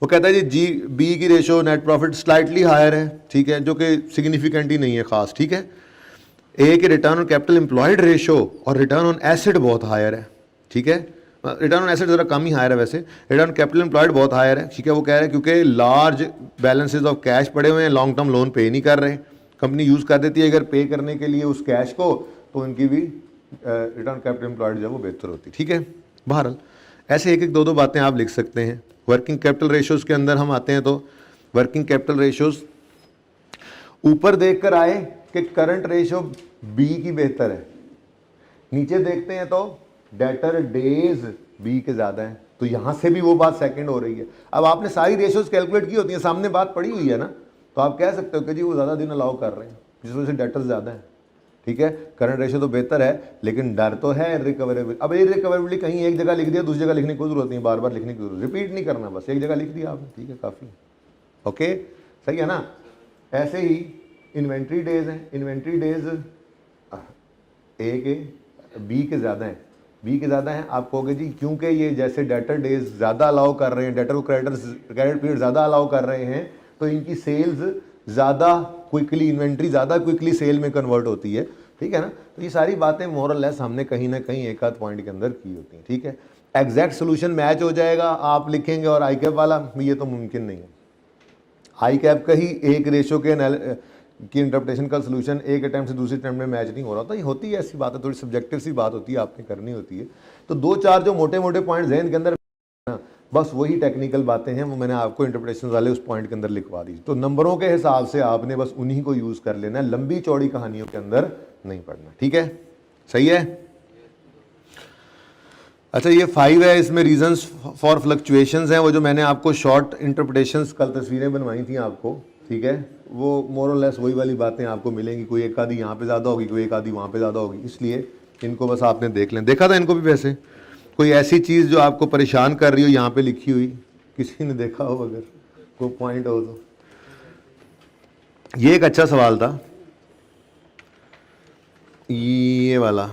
A: वो कहता है जी बी की ratio net profit slightly higher है, ठीक है, जो कि सिग्निफिकेंट ही नहीं है खास, ठीक है। ए के return on capital employed ratio और रिटर्न ऑन एसेट बहुत हायर है, ठीक है। रिटर्न ऑन एसेट ज़रा कम ही हायर है वैसे, रिटर्न कैपिटल एम्प्लॉयड बहुत हायर है, ठीक है। वो कह रहे हैं क्योंकि लार्ज बैलेंसेज ऑफ कैश पड़े हुए हैं, लॉन्ग टर्म लोन पे नहीं कर रहे, कंपनी यूज़ कर देती है अगर पे करने के लिए उस कैश को, तो उनकी भी रिटर्न कैपिटल एम्प्लॉयड जो है वो बेहतर होती है, ठीक है। बहरहाल ऐसे एक 2 बातें आप लिख सकते हैं। वर्किंग कैपिटल रेशोज़ के अंदर हम आते हैं तो वर्किंग कैपिटल रेशोज़ ऊपर देख कर आए कि करंट रेशो बी की बेहतर है, नीचे देखते हैं तो डेटर डेज बी के ज़्यादा हैं, तो यहाँ से भी वो बात सेकंड हो रही है। अब आपने सारी रेशोज़ कैलकुलेट की होती हैं, सामने बात पड़ी हुई है ना, तो आप कह सकते हो कि जी वो ज़्यादा दिन अलाउ कर रहे हैं जिस वजह से डेटर ज़्यादा है, ठीक है। करंट रेशो तो बेहतर है लेकिन डर तो है रिकवरेबिलिटी। अब रिकवरेबिलिटी कहीं एक जगह लिख दिया, दूसरी जगह लिखने की कोई जरूरत नहीं, बार बार लिखने की जरूरत, रिपीट नहीं करना, बस एक जगह लिख दिया आपने, ठीक है, काफ़ी, ओके, सही है ना। ऐसे ही इन्वेंट्री डेज हैं, इन्वेंट्री डेज ए के बी के ज़्यादा हैं, बी के ज़्यादा हैं। आप कहोगे जी क्योंकि ये जैसे डेटर डेज ज़्यादा अलाउ कर रहे हैं, डेटर को क्रेडिट पीरियड ज़्यादा अलाउ कर रहे हैं, तो इनकी सेल्स ज़्यादा क्विकली, इन्वेंट्री ज़्यादा क्विकली सेल में कन्वर्ट होती है, ठीक है ना। तो ये सारी बातें मोर और लेस हमने कहीं ना कहीं एक आध पॉइंट के अंदर की होती हैं, ठीक है। एग्जैक्ट सोल्यूशन मैच हो जाएगा आप लिखेंगे और आई कैप वाला, ये तो मुमकिन नहीं है। आई कैप का ही एक रेशो के की इंटरप्रिटेशन का सोल्यूशन एक अटैम्प्ट से दूसरे अटैम्प्ट में मैच नहीं हो रहा था। ये होती है ऐसी बात है, थोड़ी सब्जेक्टिव सी बात होती है, आपने करनी होती है। तो दो चार जो मोटे मोटे पॉइंट्स हैं इनके अंदर, बस वही टेक्निकल बातें हैं, वो मैंने आपको इंटरप्रिटेशन वाले उस पॉइंट के अंदर लिखवा दी। तो नंबरों के हिसाब से आपने बस उन्हीं को यूज़ कर लेना है, लंबी चौड़ी कहानियों के अंदर नहीं पढ़ना। ठीक है, सही है। अच्छा, ये 5 है, इसमें रीजंस फॉर फ्लक्चुएशंस हैं, वो जो मैंने आपको शॉर्ट इंटरप्रिटेशंस कल तस्वीरें बनवाई थी आपको, ठीक है, वो मोर और लेस वही वाली बातें आपको मिलेंगी। कोई एक आधी यहाँ पे ज़्यादा होगी, कोई एक आधी वहाँ पे ज़्यादा होगी, इसलिए इनको बस आपने देख लें। देखा था इनको भी वैसे, कोई ऐसी चीज़ जो आपको परेशान कर रही हो यहाँ पे लिखी हुई, किसी ने देखा हो अगर कोई पॉइंट हो तो। ये एक अच्छा सवाल था, ये वाला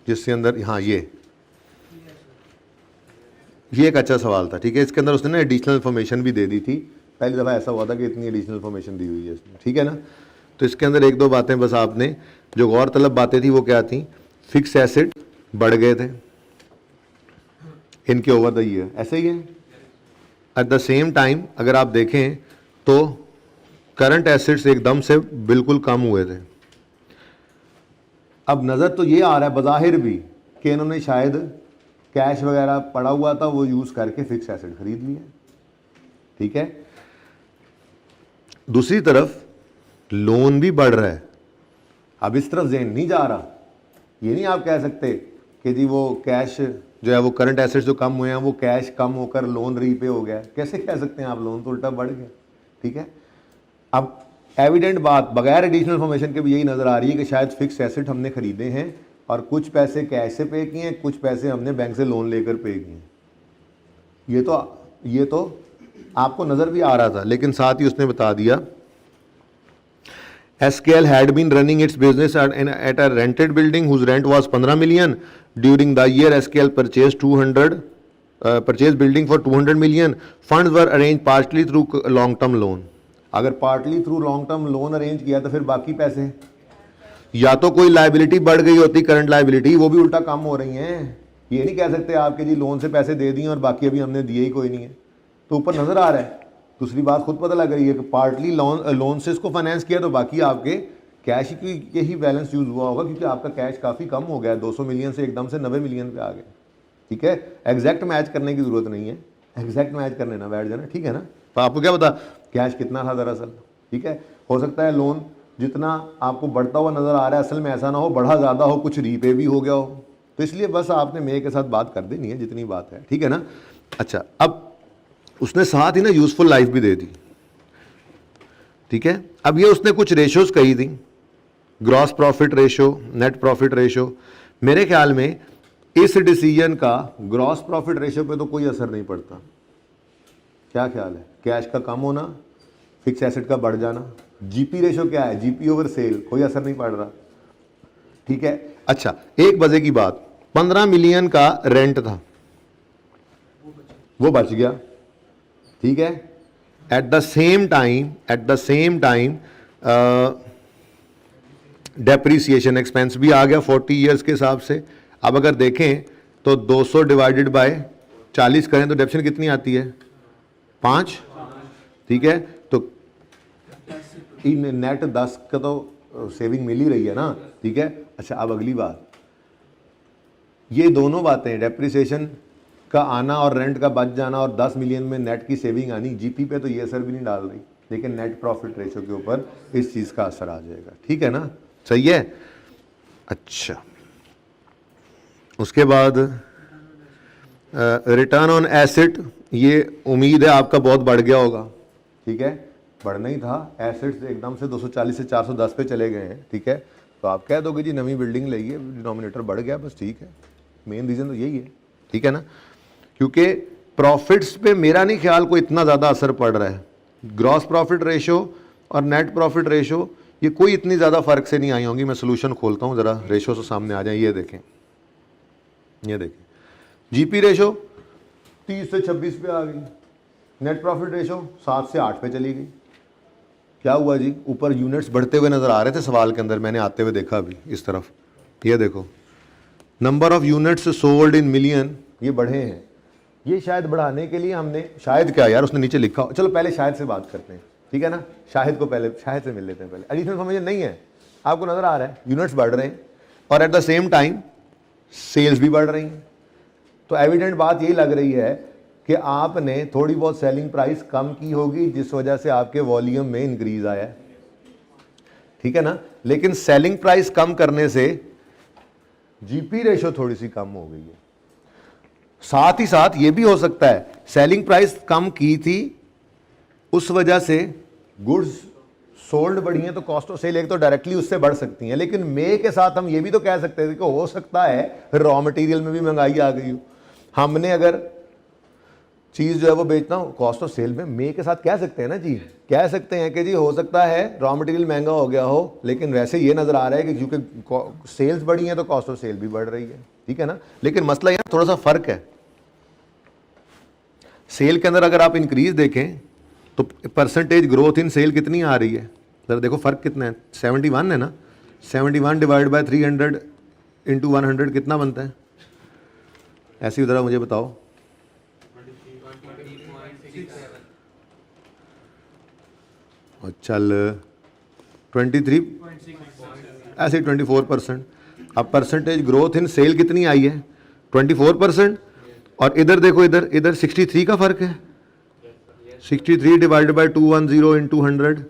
A: जिसके अंदर, हाँ ये एक अच्छा सवाल था। ठीक है, इसके अंदर उसने ना एडिशनल इन्फॉर्मेशन भी दे दी थी। पहली दफ़ा ऐसा हुआ था कि इतनी एडिशनल इन्फॉर्मेशन दी हुई है इसमें। ठीक है ना, तो इसके अंदर एक दो बातें बस आपने, जो गौरतलब बातें थी वो क्या थी, फिक्स एसेट बढ़ गए थे इनके ओवर द ईयर, ऐसे ही है। एट द सेम टाइम अगर आप देखें तो करंट एसेट्स एकदम से बिल्कुल कम हुए थे। अब नज़र तो ये आ रहा है बज़ाहिर भी कि इन्होंने शायद कैश वगैरह पड़ा हुआ था वो यूज़ करके फिक्स एसेट खरीद लिया। ठीक है, दूसरी तरफ लोन भी बढ़ रहा है। अब इस तरफ ज़हन नहीं जा रहा, ये नहीं आप कह सकते कि जी वो कैश जो है वो करंट एसेट्स जो कम हुए हैं वो कैश कम होकर लोन रीपे हो गया, कैसे कह सकते हैं आप, लोन तो उल्टा बढ़ गया। ठीक है, अब एविडेंट बात बगैर एडिशनल इन्फॉर्मेशन के भी यही नज़र आ रही है कि शायद फिक्स एसेट हमने खरीदे हैं और कुछ पैसे कैश से पे किए हैं, कुछ पैसे हमने बैंक से लोन लेकर पे किए हैं। ये तो आपको नज़र भी आ रहा था, लेकिन साथ ही उसने बता दिया SKL had been running its business at a rented building whose rent was 15 million. During the year, SKL purchased building for 200 million. Funds were arranged partially through long-term loan. अगर partly through long term loan arrange किया तो फिर बाकी पैसे या तो कोई liability बढ़ गई होती, करंट लाइबिलिटी, वो भी उल्टा कम हो रही हैं। ये नहीं कह सकते आपके जी लोन से पैसे दे दिए और बाकी अभी हमने दिए ही कोई नहीं है, तो ऊपर नज़र आ रहा है। दूसरी बात खुद पता लग रही है कि पार्टली लोन से इसको फाइनेंस किया तो बाकी आपके कैश की यही बैलेंस यूज़ हुआ होगा, क्योंकि आपका कैश काफ़ी कम हो गया, 200 मिलियन से एकदम से 90 मिलियन पे आ गया। ठीक है, एग्जैक्ट मैच करने की ज़रूरत नहीं है, एग्जैक्ट मैच करने ना बैठ जाना। ठीक है ना, तो आपको क्या पता कैश कितना था दरअसल। ठीक है, हो सकता है लोन जितना आपको बढ़ता हुआ नज़र आ रहा है असल में ऐसा ना हो, बढ़ा ज़्यादा हो, कुछ रीपे भी हो गया हो, तो इसलिए बस आपने मेरे के साथ बात कर देनी है जितनी बात है। ठीक है ना, अच्छा, अब उसने साथ ही ना यूजफुल लाइफ भी दे दी। ठीक है, अब ये उसने कुछ रेशोज कही थी, gross profit ratio, net profit ratio. मेरे ख्याल में इस डिसीजन का ग्रॉस प्रॉफिट रेशो पे तो कोई असर नहीं पड़ता। क्या ख्याल है, कैश का कम होना, फिक्स एसेट का बढ़ जाना। जीपी रेशो क्या है, जीपी ओवर सेल, कोई असर नहीं पड़ रहा। ठीक है, अच्छा, एक मजे की बात, 15 मिलियन का रेंट था वो बच गया। ठीक है, eight the same time depreciation expense भी आ गया 40 ईयर्स के हिसाब से। अब अगर देखें तो 200 डिवाइडेड बाय 40 करें तो डेप्शन कितनी आती है, 5। ठीक है, तो इन नेट 10 का तो सेविंग मिल ही रही है ना। ठीक है, अच्छा, अब अगली बात, ये दोनों बातें, डेप्रिसिएशन का आना और रेंट का बच जाना और 10 मिलियन में नेट की सेविंग आनी, जीपी पे तो ये असर भी नहीं डाल रही, लेकिन नेट प्रॉफिट रेशो के ऊपर इस चीज़ का असर आ जाएगा। ठीक है ना, सही है। अच्छा, उसके बाद रिटर्न ऑन एसेट, ये उम्मीद है आपका बहुत बढ़ गया होगा। ठीक है, बढ़ना ही था, एसेट्स एकदम से 240 से 410 पे चले गए हैं। ठीक है, तो आप कह दोगे जी नवी बिल्डिंग लगी है, डिनोमिनेटर बढ़ गया, बस ठीक है, मेन रीज़न तो यही है। ठीक है ना, क्योंकि प्रॉफिट्स पे मेरा नहीं ख्याल कोई इतना ज़्यादा असर पड़ रहा है। ग्रॉस प्रॉफिट रेशो और नेट प्रॉफिट रेशो ये कोई इतनी ज़्यादा फ़र्क से नहीं आई होंगी। मैं सोल्यूशन खोलता हूँ ज़रा, रेशो से सामने आ जाए, ये देखें, जीपी रेशो 30 से 26 पे आ गई, नेट प्रॉफिट रेशो 7 से 8 पे चली गई। क्या हुआ जी, ऊपर यूनिट्स बढ़ते हुए नज़र आ रहे थे सवाल के अंदर, मैंने आते हुए देखा अभी इस तरफ, ये देखो number of units sold in million ये बढ़े हैं। ये शायद बढ़ाने के लिए हमने, शायद क्या यार उसने नीचे लिखा, चलो पहले शायद से बात करते हैं, ठीक है ना। शायद को पहले शायद से मिल लेते हैं, पहले एडिशनल इन्फॉर्मेशन नहीं है, आपको नजर आ रहा है यूनिट्स बढ़ रहे हैं और at the same time sales भी बढ़ रही हैं। तो एविडेंट बात यही लग रही है कि आपने थोड़ी बहुत सेलिंग प्राइस कम की होगी जिस वजह से आपके वॉल्यूम में इंक्रीज आया है, ठीक है ना। लेकिन सेलिंग प्राइस कम करने से जीपी रेशो थोड़ी सी कम हो गई है। साथ ही साथ ये भी हो सकता है सेलिंग प्राइस कम की थी उस वजह से गुड्स सोल्ड बढ़ी हैं तो कॉस्ट ऑफ सेल एक तो डायरेक्टली उससे बढ़ सकती हैं, लेकिन मे के साथ हम ये भी तो कह सकते थे कि हो सकता है रॉ मटेरियल में भी महंगाई आ गई हो। हमने अगर चीज जो है वो बेचना हो कॉस्ट ऑफ सेल में, मे के साथ कह सकते हैं ना जी, कह सकते हैं कि जी हो सकता है रॉ मटेरियल महंगा हो गया हो, लेकिन वैसे ये नजर आ रहा है कि क्योंकि सेल्स बढ़ी है तो कॉस्ट ऑफ सेल भी बढ़ रही है, ठीक है ना। लेकिन मसला यहाँ थोड़ा सा फर्क है, सेल के अंदर अगर आप इंक्रीज देखें तो परसेंटेज ग्रोथ इन सेल कितनी आ रही है, जरा देखो फर्क कितना है, 71 है ना। 71 डिवाइड बाय 300 इंटू 100 कितना बनता है, ऐसे ही जरा मुझे बताओ। चल 23 ऐसे 24%। अब परसेंटेज ग्रोथ इन सेल कितनी आई है 24%, और इधर देखो इधर 63 का फर्क है। 63 divided by 210 into 100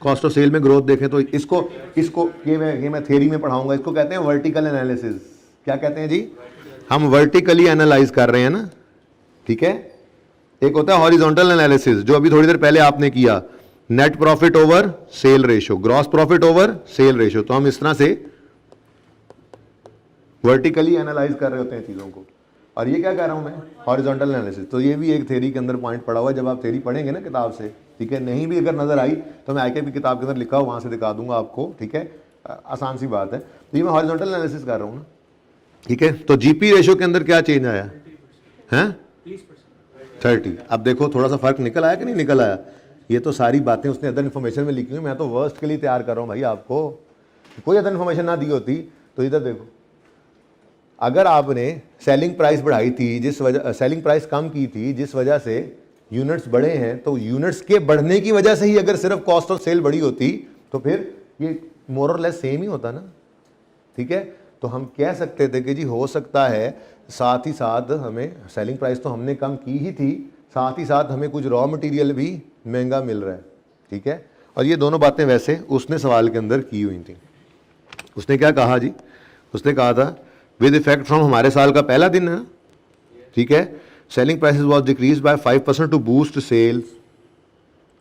A: cost of sale में ग्रोथ देखें तो इसको ये मैं थ्योरी में पढ़ाऊंगा, इसको कहते हैं वर्टिकल एनालिसिस। क्या कहते हैं जी, हम वर्टिकली एनालाइज कर रहे हैं ना, ठीक है। एक होता है हॉरिजॉन्टल एनालिसिस जो अभी थोड़ी देर पहले आपने किया, net profit over cell ratio, gross profit over cell ratio. तो हम इस तरह से वर्टिकली एनालाइज कर रहे होते हैं चीजों को, और ये क्या कह रहा हूं मैं, हॉरिजॉन्टल एनालिसिस। तो ये भी एक थ्योरी के अंदर पॉइंट पड़ा हुआ है, जब आप थ्योरी पढ़ेंगे ना किताब से, ठीक है। नहीं भी अगर नजर आई तो मैं आईके की किताब के अंदर लिखा हो वहां से दिखा दूंगा आपको, ठीक है। आसान सी बात है। तो ये मैं हॉरिजॉन्टल एनालिसिस कर रहा हूँ ना, ठीक है। तो जीपी रेशो के अंदर क्या चेंज आया है 30। अब देखो थोड़ा सा फर्क निकल आया कि नहीं निकल आया। ये तो सारी बातें उसने अदर इन्फॉर्मेशन में लिखी हुई, मैं तो वर्स्ट के लिए तैयार कर रहा हूँ भाई आपको। कोई अदर इन्फॉर्मेशन ना दी होती तो इधर देखो, अगर आपने सेलिंग प्राइस बढ़ाई थी जिस वजह, सेलिंग प्राइस कम की थी जिस वजह से यूनिट्स बढ़े हैं, तो यूनिट्स के बढ़ने की वजह से ही अगर सिर्फ कॉस्ट ऑफ सेल बढ़ी होती तो फिर ये मोर और लेस सेम ही होता ना, ठीक है। तो हम कह सकते थे कि जी हो सकता है साथ ही साथ हमें सेलिंग प्राइस तो हमने कम की ही थी, साथ ही साथ हमें कुछ रॉ मटेरियल भी महंगा मिल रहा है, ठीक है। और ये दोनों बातें वैसे उसने सवाल के अंदर की हुई थी। उसने क्या कहा जी, उसने कहा था विद इफेक्ट फ्रॉम, हमारे साल का पहला दिन है, ठीक है। Selling prices was decrease by 5% to boost sales,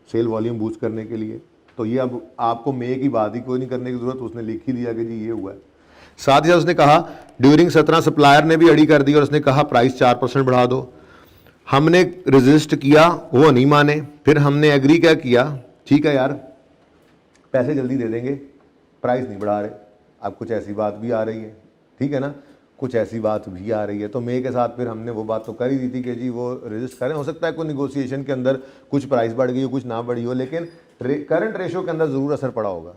A: sale volume boost करने के लिए। तो ये अब आपको मे की बात ही कोई नहीं करने की जरूरत, उसने लिख ही दिया कि जी ये हुआ है। साथ ही साथ उसने कहा ड्यूरिंग 17 सप्लायर ने भी अड़ी कर दी और उसने कहा प्राइस 4% बढ़ा दो। हमने रेजिस्ट किया, वो नहीं माने, फिर हमने एग्री क्या किया, ठीक है यार पैसे जल्दी दे देंगे, प्राइस नहीं बढ़ा रहे। अब कुछ ऐसी बात भी आ रही है, ठीक है ना, कुछ ऐसी बात भी आ रही है। तो मे के साथ फिर हमने वो बात तो कर ही दी थी कि जी वो रेजिस्ट करें। हो सकता है कोई निगोशिएशन के अंदर कुछ प्राइस बढ़ गई हो, कुछ ना बढ़ी हो, लेकिन करंट रेशो के अंदर ज़रूर असर पड़ा होगा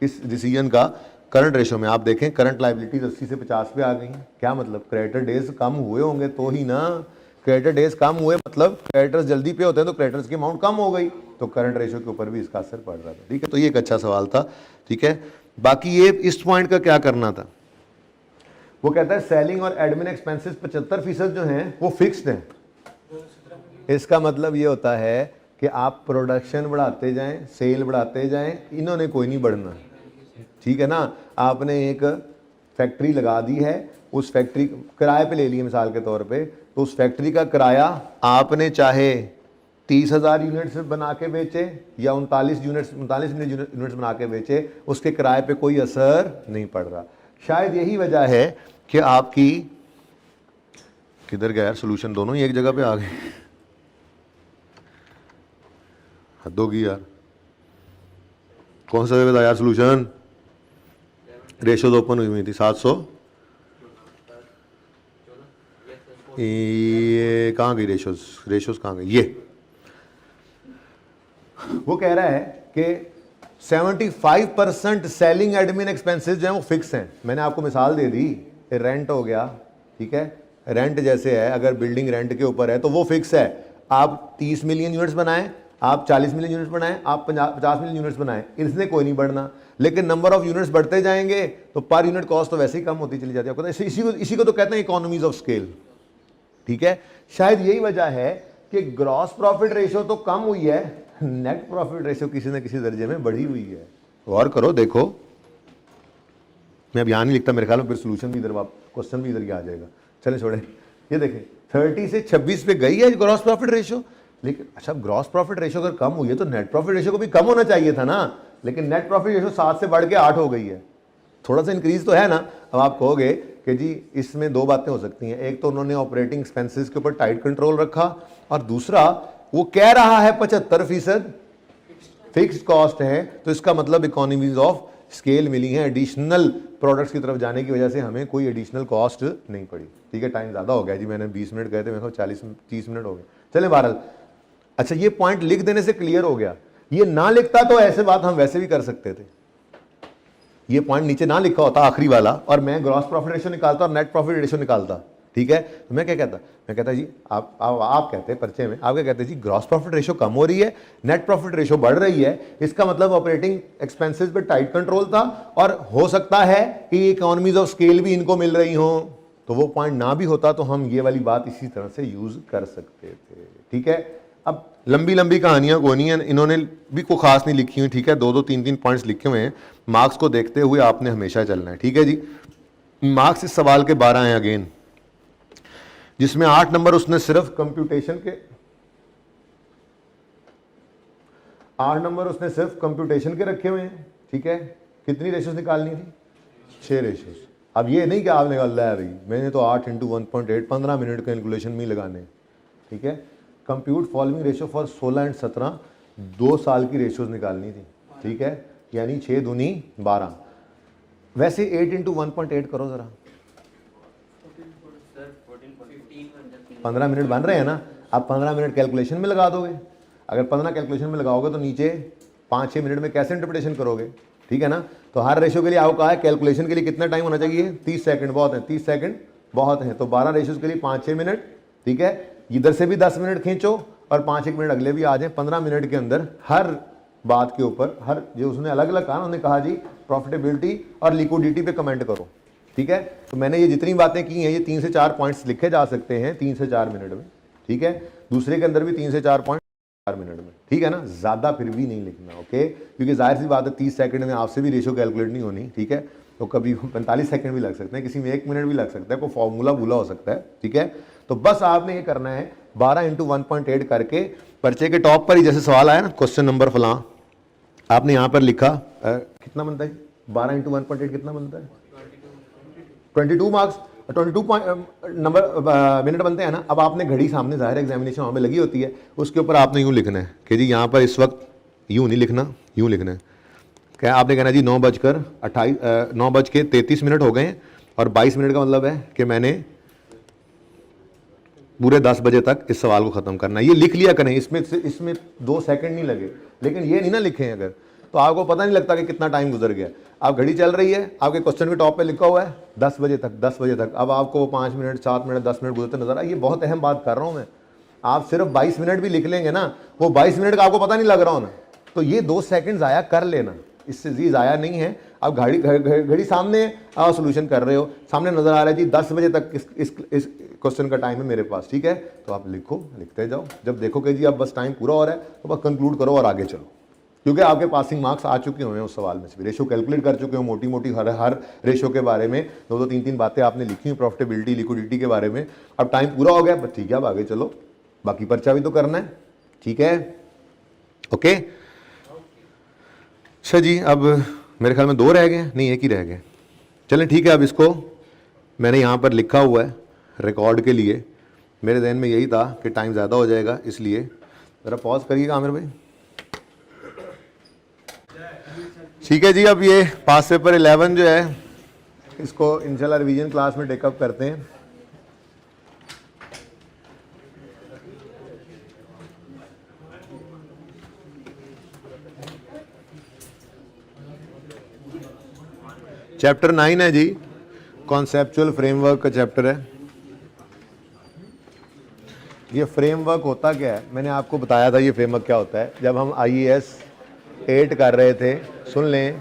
A: इस डिसीजन का। करंट रेशो में आप देखें करंट लाइबिलिटीज 80 से 50 पे आ गई हैं। क्या मतलब, क्रेडिटर डेज कम हुए होंगे तो ही ना, क्रेडिटर डेज कम हुए मतलब क्रेडिटर्स जल्दी पे होते हैं तो क्रेडिटर्स की अमाउंट कम हो गई, तो करंट रेशो के ऊपर भी इसका असर पड़ रहा था, ठीक है। तो ये एक अच्छा सवाल था, ठीक है। बाकी ये इस पॉइंट का क्या करना था, वो कहता है सेलिंग और एडमिन एक्सपेंसेस 75% जो हैं वो फिक्स्ड हैं। इसका मतलब ये होता है कि आप प्रोडक्शन बढ़ाते जाएं, सेल बढ़ाते जाएं, इन्होंने कोई नहीं बढ़ना, ठीक है ना। आपने एक फैक्ट्री लगा दी है, उस फैक्ट्री किराए पे ले लिए मिसाल के तौर पे, तो उस फैक्ट्री का किराया आपने चाहे 30,000 यूनिट्स बना के बेचे या 39 यूनिट्स बना के बेचे, उसके किराए पे कोई असर नहीं पड़ रहा। शायद यही वजह है कि आपकी, किधर गया यार सोल्यूशन, दोनों ही एक जगह पे आ गए, हद होगी यार। कौन सा जगह था यार सोल्यूशन, रेशोज ओपन हुई थी 700, ये कहाँ गई रेशोज कहाँ गई, ये वो कह रहा है कि 75% सेलिंग एडमिन एक्सपेंसेस जो है वो फिक्स हैं। मैंने आपको मिसाल दे दी, रेंट हो गया, ठीक है, रेंट जैसे है, अगर बिल्डिंग रेंट के ऊपर है तो वो फिक्स है, आप 30 मिलियन यूनिट्स बनाएं, आप 40 मिलियन यूनिट्स बनाएं, आप 50 मिलियन यूनिट्स बनाएं, इसने कोई नहीं बढ़ना, लेकिन नंबर ऑफ यूनिट्स बढ़ते जाएंगे तो पर यूनिट कॉस्ट तो वैसे ही कम होती चली जाती है। आपको इसी को तो कहते हैं इकोनॉमीज ऑफ स्केल, ठीक है। शायद यही वजह है कि ग्रॉस प्रॉफिट रेशियो तो कम हुई है, नेट प्रॉफिट रेशियो किसी न किसी दर्जे में बढ़ी हुई है। गौर करो, देखो मैं अब यहां नहीं लिखता, मेरे ख्याल में फिर सोल्यूशन भी इधर, क्वेश्चन भी इधर ही आ जाएगा। चलें छोड़े, ये देखें 30 से 26 पे गई है ग्रॉस प्रॉफिट रेशियो, लेकिन अच्छा ग्रॉस प्रॉफिट रेशियो अगर कम हुई है तो नेट प्रॉफिट रेशियो को भी कम होना चाहिए था ना, लेकिन नेट प्रॉफिट रेशियो 7 से बढ़ के 8 हो गई है, थोड़ा सा इंक्रीज तो है ना। अब आप कहोगे कि जी इसमें दो बातें हो सकती हैं, एक तो उन्होंने ऑपरेटिंग एक्सपेंसेस के ऊपर टाइट कंट्रोल रखा, और दूसरा वो कह रहा है 75% फिक्स्ड कॉस्ट है, तो इसका मतलब इकोनॉमीज ऑफ स्केल मिली है, एडिशनल प्रोडक्ट्स की तरफ जाने की वजह से हमें कोई एडिशनल कॉस्ट नहीं पड़ी। ठीक है, टाइम ज़्यादा हो गया जी, मैंने 20 मिनट गए थे, मेरे को 40-30 मिनट हो गए। चले बहरहाल, अच्छा ये पॉइंट लिख देने से क्लियर हो गया, ये ना लिखता तो ऐसे बात हम वैसे भी कर सकते थे, ये पॉइंट नीचे ना लिखा होता आखिरी वाला, और मैं ग्रॉस प्रॉफिट रेशियो निकालता और नेट प्रॉफिट रेशियो निकालता, ठीक है, तो मैं क्या कहता, मैं कहता जी आप कहते हैं पर्चे में, आप क्या कहते हैं जी ग्रॉस प्रॉफिट रेशियो कम हो रही है, नेट प्रॉफिट रेशियो बढ़ रही है, इसका मतलब ऑपरेटिंग एक्सपेंसेस पे टाइट कंट्रोल था, और हो सकता है कि इकोनॉमीज ऑफ स्केल भी इनको मिल रही हो, तो वो पॉइंट ना भी होता तो हम ये वाली बात इसी तरह से यूज कर सकते थे। ठीक है, अब लंबी लंबी कहानियां कोई नहीं है, इन्होंने भी कोई खास नहीं लिखी हुई, ठीक है, 2-2 3-3 पॉइंट्स लिखे हुए हैं, मार्क्स को देखते हुए आपने हमेशा चलना है। ठीक है जी, मार्क्स इस सवाल के 12 हैं अगेन, जिसमें 8 नंबर उसने सिर्फ कंप्यूटेशन के, 8 नंबर उसने सिर्फ कंप्यूटेशन के रखे हुए हैं। ठीक है, कितनी रेशियोज निकालनी थी? 6 रेशियोज। अब ये नहीं कि आपने कहा अल्लाह भाई मैंने तो 8 × 1.8 15 मिनट कैलकुलेशन में लगाने। ठीक है, कंप्यूट फॉलोइंग रेशियो फॉर 16 और 17 2 साल की रेशियोज निकालनी थी। ठीक है, यानी 6 दूनी 12। वैसे 8 × 1.8 करो जरा, 15 मिनट बन रहे हैं ना, आप 15 मिनट कैलकुलेशन में लगा दोगे, अगर 15 कैलकुलेशन में लगाओगे तो नीचे 5-6 मिनट में कैसे इंटरप्रिटेशन करोगे? ठीक है ना, तो हर रेशियो के लिए आपको कहा है कैलकुलेशन के लिए कितना टाइम होना चाहिए? 30 सेकंड बहुत है, 30 सेकंड बहुत है, तो 12 रेशियोज के लिए 5-6 मिनट। ठीक है, इधर से भी 10 मिनट खींचो और 5-1 मिनट अगले भी आ जाए, 15 मिनट के अंदर हर बात के ऊपर, हर जो उसने अलग अलग कहा, उन्होंने कहा जी प्रॉफिटेबिलिटी और लिक्विडिटी पे कमेंट करो। ठीक है, तो मैंने ये जितनी बातें की हैं ये 3 से 4 पॉइंट्स लिखे जा सकते हैं 3 से 4 मिनट में। ठीक है, दूसरे के अंदर भी 3 से 4 पॉइंट 4 मिनट में। ठीक है ना, ज़्यादा फिर भी नहीं लिखना, ओके, क्योंकि जाहिर सी बात है 30 सेकंड में आपसे भी रेशियो कैलकुलेट नहीं होनी। ठीक है, तो कभी 45 सेकंड भी लग सकते हैं, किसी में 1 मिनट भी लग सकता है, कोई फॉर्मूला भूला हो सकता है। ठीक है, तो बस आपने ये करना है 12 × 1.8 करके, पर्चे के टॉप पर ही जैसे सवाल आया ना क्वेश्चन नंबर फलां, आपने यहाँ पर लिखा कितना बनता है 12 × 1.8 कितना बनता है? 22 मार्क्स, 22 नंबर मिनट बनते हैं ना। अब आपने घड़ी सामने जाहिर एग्जामिनेशन हॉल में लगी होती है, उसके ऊपर आपने यूँ लिखना है कि जी यहाँ पर इस वक्त यूँ नहीं लिखना, यूँ लिखना है, क्या आपने कहना जी 9:33 मिनट हो गए हैं और 22 मिनट का मतलब है कि मैंने पूरे 10 बजे तक इस सवाल को ख़त्म करना है। ये लिख लिया करें, इसमें 2 सेकंड नहीं लगे, लेकिन ये नहीं ना लिखें अगर, तो आपको पता नहीं लगता कि कितना टाइम गुजर गया। आप घड़ी चल रही है, आपके क्वेश्चन के टॉप पे लिखा हुआ है 10 बजे तक, 10 बजे तक, अब आपको 5 मिनट 7 मिनट 10 मिनट गुजरते नजर आए। ये बहुत अहम बात कर रहा हूँ मैं, आप सिर्फ 22 मिनट भी लिख लेंगे ना, वो 22 मिनट का आपको पता नहीं लग रहा हो ना, तो ये 2 सेकंड ज़ाया कर लेना, इससे जी ज़ाया नहीं है। आप घड़ी सामने सोल्यूशन कर रहे हो, सामने नजर आ रहा है जी 10 बजे तक इस क्वेश्चन का टाइम है मेरे पास। ठीक है, तो आप लिखो, लिखते जाओ, जब देखो कि जी अब बस टाइम पूरा हो रहा है तो बस कंक्लूड करो और आगे चलो, क्योंकि आपके पासिंग मार्क्स आ चुके हुए हैं उस सवाल में से भी, रेशियो कैलकुलेट कर चुके हो मोटी मोटी, हर रेशियो के बारे में 2-2 3-3 बातें आपने लिखी हुई प्रॉफिटेबिलिटी लिक्विडिटी के बारे में। अब टाइम पूरा हो गया, बस ठीक है अब आगे चलो, बाकी पर्चा भी तो करना है। ठीक है, ओके, अच्छा जी, अब मेरे ख्याल में 2 रह गए, नहीं 1 ही रह गए। चलें ठीक है, अब इसको मैंने यहाँ पर लिखा हुआ है रिकॉर्ड के लिए, मेरे ध्यान में यही था कि टाइम ज़्यादा हो जाएगा, इसलिए ज़रा पॉज करिएगा आमिर भाई। ठीक है जी, अब ये पास पेपर 11 जो है इसको इंशाल्लाह रिवीजन क्लास में टेकअप करते हैं। चैप्टर 9 है जी, कॉन्सेप्चुअल फ्रेमवर्क का चैप्टर है। ये फ्रेमवर्क होता क्या है, मैंने आपको बताया था ये फ्रेमवर्क क्या होता है जब हम IAS 8 कर रहे थे। सुन लें,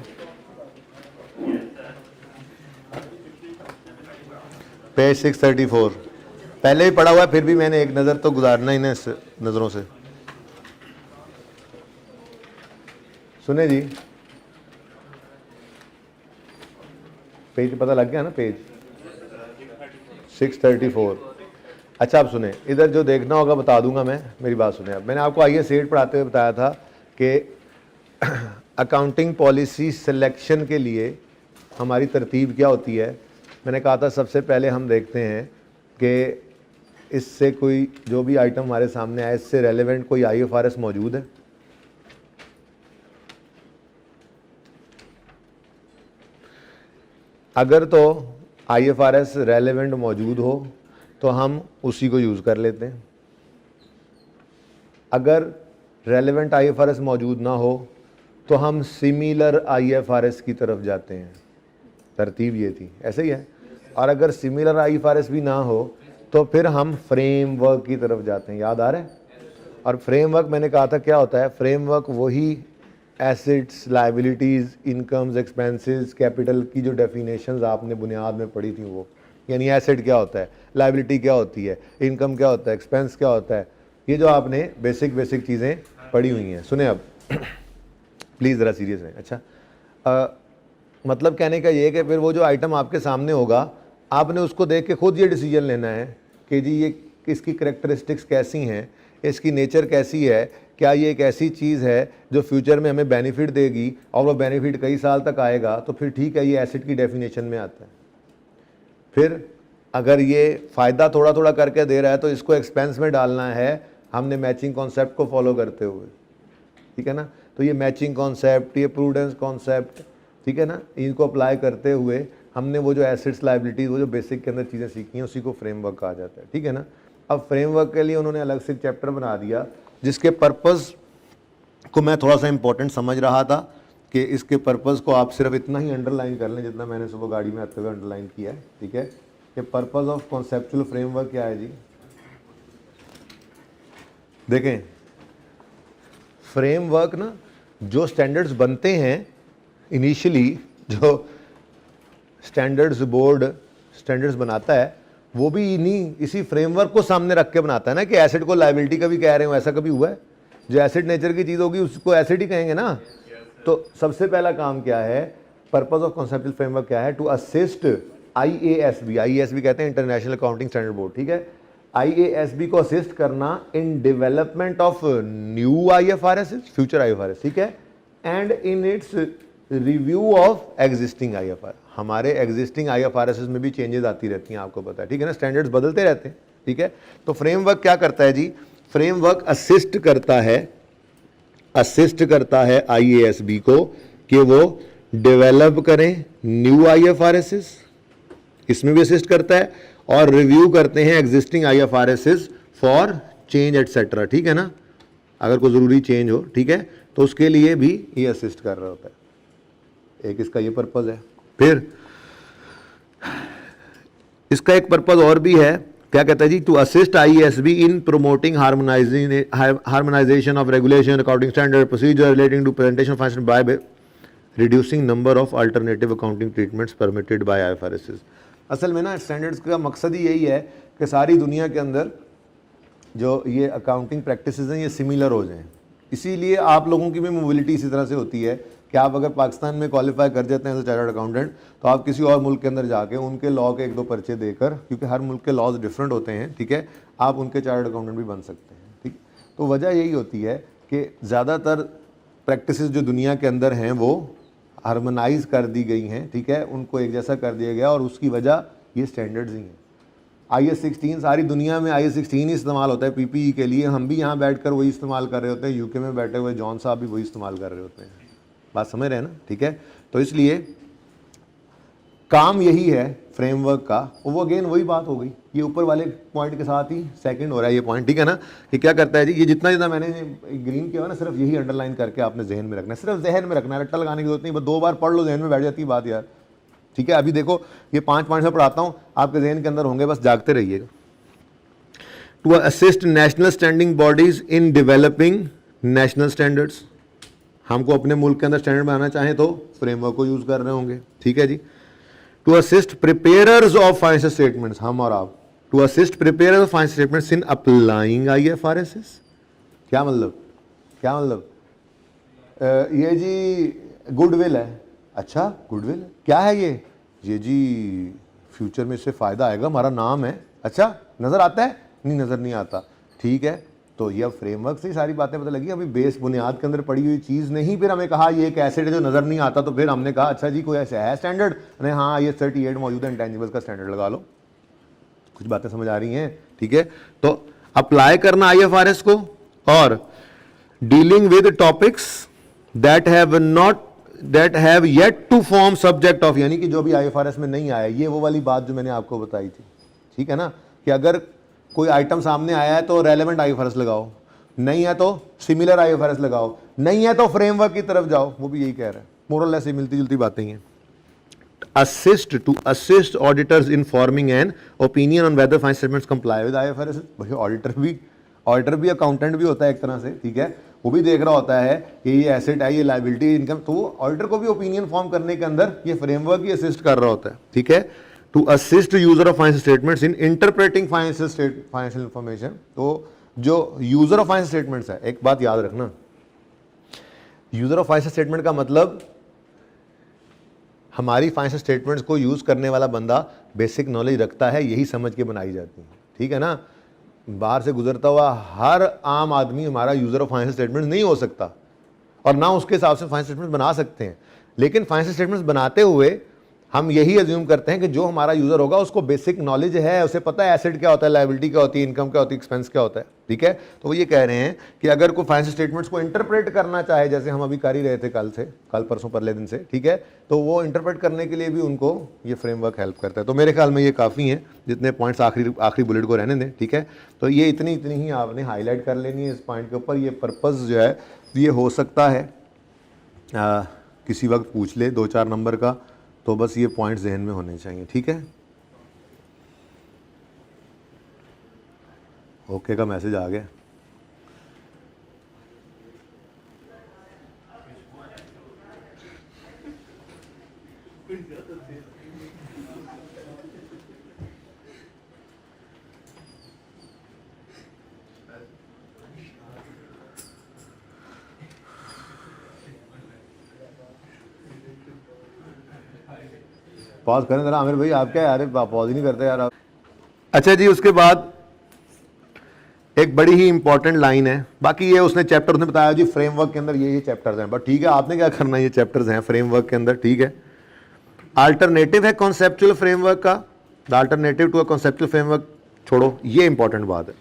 A: पेज 634, पहले भी पढ़ा हुआ है, फिर भी मैंने एक नज़र तो गुजारना ही ना इस नज़रों से। सुने जी, पेज पता लग गया ना, पेज 634। अच्छा आप सुने, इधर जो देखना होगा बता दूंगा मैं, मेरी बात सुने। अब मैंने आपको IAS 8 पढ़ाते हुए बताया था कि अकाउंटिंग पॉलिसी सिलेक्शन के लिए हमारी तरतीब क्या होती है। मैंने कहा था सबसे पहले हम देखते हैं कि इससे कोई जो भी आइटम हमारे सामने आए इससे रेलेवेंट कोई IFRS मौजूद है। अगर तो IFRS रेलेवेंट मौजूद हो तो हम उसी को यूज़ कर लेते हैं। अगर रेलेवेंट IFRS मौजूद ना हो तो हम सिमिलर IFRS की तरफ जाते हैं। तरतीब ये थी, ऐसे ही है। और अगर सिमिलर IFRS भी ना हो तो फिर हम फ्रेमवर्क की तरफ जाते हैं। याद आ रहा है? और फ्रेमवर्क मैंने कहा था क्या होता है। फ्रेमवर्क वही assets, liabilities, incomes, expenses, capital की जो डेफिनेशंस आपने बुनियाद में पढ़ी थी वो, यानी एसेट क्या होता है, लाइबिलिटी क्या होती है, इनकम क्या होता है, एक्सपेंस क्या होता है, ये जो आपने बेसिक चीज़ें पढ़ी हुई हैं। सुने अब प्लीज़ ज़रा सीरियस हैं। अच्छा मतलब कहने का ये है कि फिर वो जो आइटम आपके सामने होगा आपने उसको देख के खुद ये डिसीजन लेना है कि जी ये इसकी करेक्टरिस्टिक्स कैसी हैं, इसकी नेचर कैसी है, क्या ये एक ऐसी चीज़ है जो फ्यूचर में हमें बेनिफिट देगी और वो बेनिफिट कई साल तक आएगा, तो फिर ठीक है, ये एसेट की डेफिनेशन में आता है। फिर अगर ये फ़ायदा थोड़ा थोड़ा करके दे रहा है तो इसको एक्सपेंस में डालना है, हमने मैचिंग कॉन्सेप्ट को फॉलो करते हुए, ठीक है ना। तो ये मैचिंग कॉन्सेप्ट, ये प्रूडेंस कॉन्सेप्ट, ठीक है ना, इनको अप्लाई करते हुए हमने वो जो एसेट्स, लाइबिलिटीज़, वो जो बेसिक के अंदर चीज़ें सीखी हैं उसी को फ्रेमवर्क कहा जाता है, ठीक है ना। अब फ्रेमवर्क के लिए उन्होंने अलग से चैप्टर बना दिया जिसके पर्पज़ को मैं थोड़ा सा इंपॉर्टेंट समझ रहा था कि इसके पर्पज़ को आप सिर्फ इतना ही अंडरलाइन कर लें जितना मैंने सुबह गाड़ी में आते हुए अंडरलाइन किया है, ठीक है। कि पर्पज़ ऑफ कॉन्सेप्चुअल फ्रेमवर्क क्या है जी। देखें, फ्रेमवर्क ना जो स्टैंडर्ड्स बनते हैं इनिशियली, जो स्टैंडर्ड्स बोर्ड स्टैंडर्ड्स बनाता है वो भी इसी फ्रेमवर्क को सामने रख के बनाता है ना, कि एसेट को लायबिलिटी का भी कह रहे हो। ऐसा कभी हुआ है? जो एसेट नेचर की चीज़ होगी उसको एसेट ही कहेंगे ना। तो सबसे पहला काम क्या है, पर्पस ऑफ कॉन्सेप्चुअल फ्रेमवर्क क्या है, टू असिस्ट IASB कहते हैं इंटरनेशनल अकाउंटिंग स्टैंडर्ड बोर्ड, ठीक है। IASB को असिस्ट करना in development of new IFRS, future IFRS, ठीक है, and in its review of existing IFRS। हमारे एग्जिस्टिंग IFRS में भी चेंजेस आती रहती हैं, आपको पता है, ठीक है ना, स्टैंडर्ड्स बदलते रहते हैं, ठीक है। तो फ्रेमवर्क क्या करता है जी, फ्रेमवर्क असिस्ट करता है IASB को कि वो डेवलप करें न्यू IFRS, इसमें भी असिस्ट करता है, और रिव्यू करते हैं existing IFRS for change etcetera, ठीक है ना, अगर कोई ज़रूरी चेंज हो, ठीक है, तो उसके लिए भी ये असिस्ट कर रहा होता है। एक इसका ये पर्पज़ है। फिर इसका एक पर्पज़ और भी है, क्या कहता है जी, to assist IASB in promoting harmonisation of regulation, accounting standard, procedure relating to presentation financial by reducing number of alternative accounting treatments permitted by IFRS। असल में ना स्टैंडर्ड्स का मकसद ही यही है कि सारी दुनिया के अंदर जो ये अकाउंटिंग प्रैक्टिसेस हैं ये सिमिलर हो जाएं। इसीलिए आप लोगों की भी मोबिलिटी इसी तरह से होती है कि आप अगर पाकिस्तान में क्वालिफाई कर जाते हैं एज चार्टर्ड अकाउंटेंट, तो आप किसी और मुल्क के अंदर जाके उनके लॉ के एक दो पर्चे देकर, क्योंकि हर मुल्क के लॉज डिफरेंट होते हैं, ठीक है, आप उनके चार्टर्ड अकाउंटेंट भी बन सकते हैं, ठीक। तो वजह यही होती है कि ज़्यादातर प्रैक्टिसेस जो दुनिया के अंदर हैं वो हार्मोनाइज कर दी गई हैं, ठीक है, उनको एक जैसा कर दिया गया, और उसकी वजह ये स्टैंडर्ड्स ही हैं। IAS 16 सारी दुनिया में IAS 16 ही इस्तेमाल होता है PPE के लिए। हम भी यहाँ बैठकर वही इस्तेमाल कर रहे होते हैं, UK में बैठे हुए जॉन साहब भी वही इस्तेमाल कर रहे होते हैं। बात समझ रहे हैं ना, ठीक है। तो इसलिए काम यही है फ्रेमवर्क का। वो अगेन वही बात हो गई, ये ऊपर वाले पॉइंट के साथ ही सेकंड हो रहा है ये पॉइंट, ठीक है ना, कि क्या करता है जी, ये जितना जितना मैंने ग्रीन किया ना, सिर्फ यही अंडरलाइन करके आपने जहन में रखना है, सिर्फ जहन में रखना है, रट्टा लगाने की जरूरत नहीं, बस 2 बार पढ़ लो, जहन में बैठ जाती है बात यार, ठीक है, अभी देखो ये 5 पॉइंट्स में पढ़ाता हूँ, आपके जहन के अंदर होंगे, बस जागते रहिएगा। To assist national standing bodies in developing national standards, हमको अपने मुल्क के अंदर स्टैंडर्ड बनाना चाहें तो फ्रेमवर्क को यूज कर रहे होंगे, ठीक है जी। To assist preparers of financial statements, हम और आप, to assist preparers of financial statements in applying IFRS। क्या मतलब, क्या मतलब? ये जी गुडविल है, अच्छा गुडविल क्या है ये जी फ्यूचर में इससे फायदा आएगा, हमारा नाम है, अच्छा नजर आता है? नहीं नजर नहीं आता, ठीक है। तो ये अब फ्रेमवर्क से ही सारी बातें पता लगी, अभी बेस बुनियाद के अंदर पड़ी हुई चीज़ नहीं। फिर हमें कहा ये एक एसेट है जो नज़र नहीं आता, तो फिर हमने कहा अच्छा जी कोई ऐसा है स्टैंडर्ड, अरे हाँ ये 38 मौजूद है, इंटेंजिबल्स का स्टैंडर्ड लगा लो। कुछ बातें समझ आ रही हैं, ठीक है। तो अप्लाई करना IFRS को, और dealing with topics that have yet to form subject of, यानी कि जो भी IFRS में नहीं आया, ये वो वाली बात जो मैंने आपको बताई थी, ठीक है ना, कि अगर कोई आइटम सामने आया है तो रेलेवेंट IFRS लगाओ, नहीं है तो सिमिलर IFRS लगाओ, नहीं है तो फ्रेमवर्क की तरफ जाओ, वो भी यही कह रहा है, मोरल ऐसे मिलती जुलती बातें हैं। To assist auditors in forming an opinion on whether financial statements comply with IFRS। भाई ऑडिटर भी अकाउंटेंट भी होता है एक तरह से, ठीक है, वो भी देख रहा होता है कि ये एसेट है, ये लायबिलिटी, इनकम, तो ऑडिटर को भी ओपिनियन फॉर्म करने के अंदर ये फ्रेमवर्क ही असिस्ट कर रहा होता है, ठीक है। To assist user of financial statements in interpreting financial information. तो जो यूजर ऑफ फाइनेंशियल स्टेटमेंट्स है, एक बात याद रखना, यूजर ऑफ फाइनेंशियल स्टेटमेंट का मतलब हमारी फाइनेंशियल स्टेटमेंट्स को यूज करने वाला बंदा बेसिक नॉलेज रखता है, यही समझ के बनाई जाती है, ठीक है ना। बाहर से गुजरता हुआ हर आम आदमी हमारा यूजर ऑफ फाइनेंशियल स्टेटमेंट नहीं हो सकता, और ना उसके हिसाब से फाइनेंशियल स्टेटमेंट बना सकते हैं। लेकिन फाइनेंशियल स्टेटमेंट्स बनाते हुए हम यही अज्यूम करते हैं कि जो हमारा यूजर होगा उसको बेसिक नॉलेज है, उसे पता है एसेट क्या होता है, लायबिलिटी क्या होती है, इनकम क्या होती है, एक्सपेंस क्या होता है, ठीक है। तो वो ये कह रहे हैं कि अगर कोई फाइनेंशियल स्टेटमेंट्स को इंटरप्रेट करना चाहे, जैसे हम अभी कर ही रहे थे कल परसों परले दिन से, ठीक है, तो वो इंटरप्रेट करने के लिए भी उनको ये फ्रेमवर्क हेल्प करता है। तो मेरे ख्याल में ये काफ़ी है, जितने पॉइंट्स आखिरी बुलेट को रहने दें, ठीक है। तो ये इतनी ही आपने हाईलाइट कर लेनी है इस पॉइंट के ऊपर। ये पर्पज़ जो है ये हो सकता है किसी वक्त पूछ ले 2-4 नंबर का, तो बस ये पॉइंट जहन में होने चाहिए, ठीक है। ओके का मैसेज आ गया। पॉज करें जरा आमिर भाई, आप क्या यार पॉज ही नहीं करते यार आप। अच्छा जी, उसके बाद एक बड़ी ही इंपॉर्टेंट लाइन है, बाकी ये उसने चैप्टर उसने बताया जी फ्रेमवर्क के अंदर ये चैप्टर्स हैं, बट ठीक है आपने क्या करना है, ये चैप्टर्स हैं फ्रेमवर्क के अंदर, ठीक है। अल्टरनेटिव है कॉन्सेप्चुअल फ्रेमवर्क का, the alternative to a conceptual framework छोड़ो, ये इंपॉर्टेंट बात है।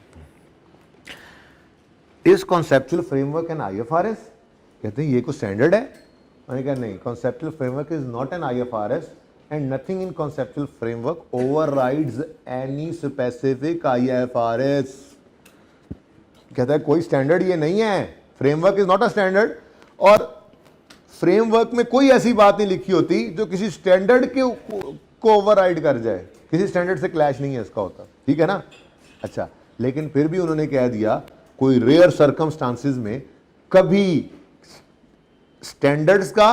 A: इस कॉन्सेप्चुअल फ्रेमवर्क एन IFRS, कहते हैं ये कुछ स्टैंडर्ड है, मैंने कहा नहीं, conceptual framework is not an IFRS and nothing in conceptual framework overrides any specific IFRS। कहता है कोई स्टैंडर्ड ये नहीं है, framework is not a standard, और फ्रेमवर्क में कोई ऐसी बात नहीं लिखी होती जो किसी स्टैंडर्ड के को ओवरराइड कर जाए, किसी स्टैंडर्ड से क्लैश नहीं है इसका होता, ठीक है ना। अच्छा, लेकिन फिर भी उन्होंने कह दिया कोई रेयर सर्कमस्टांसिस में कभी स्टैंडर्ड्स का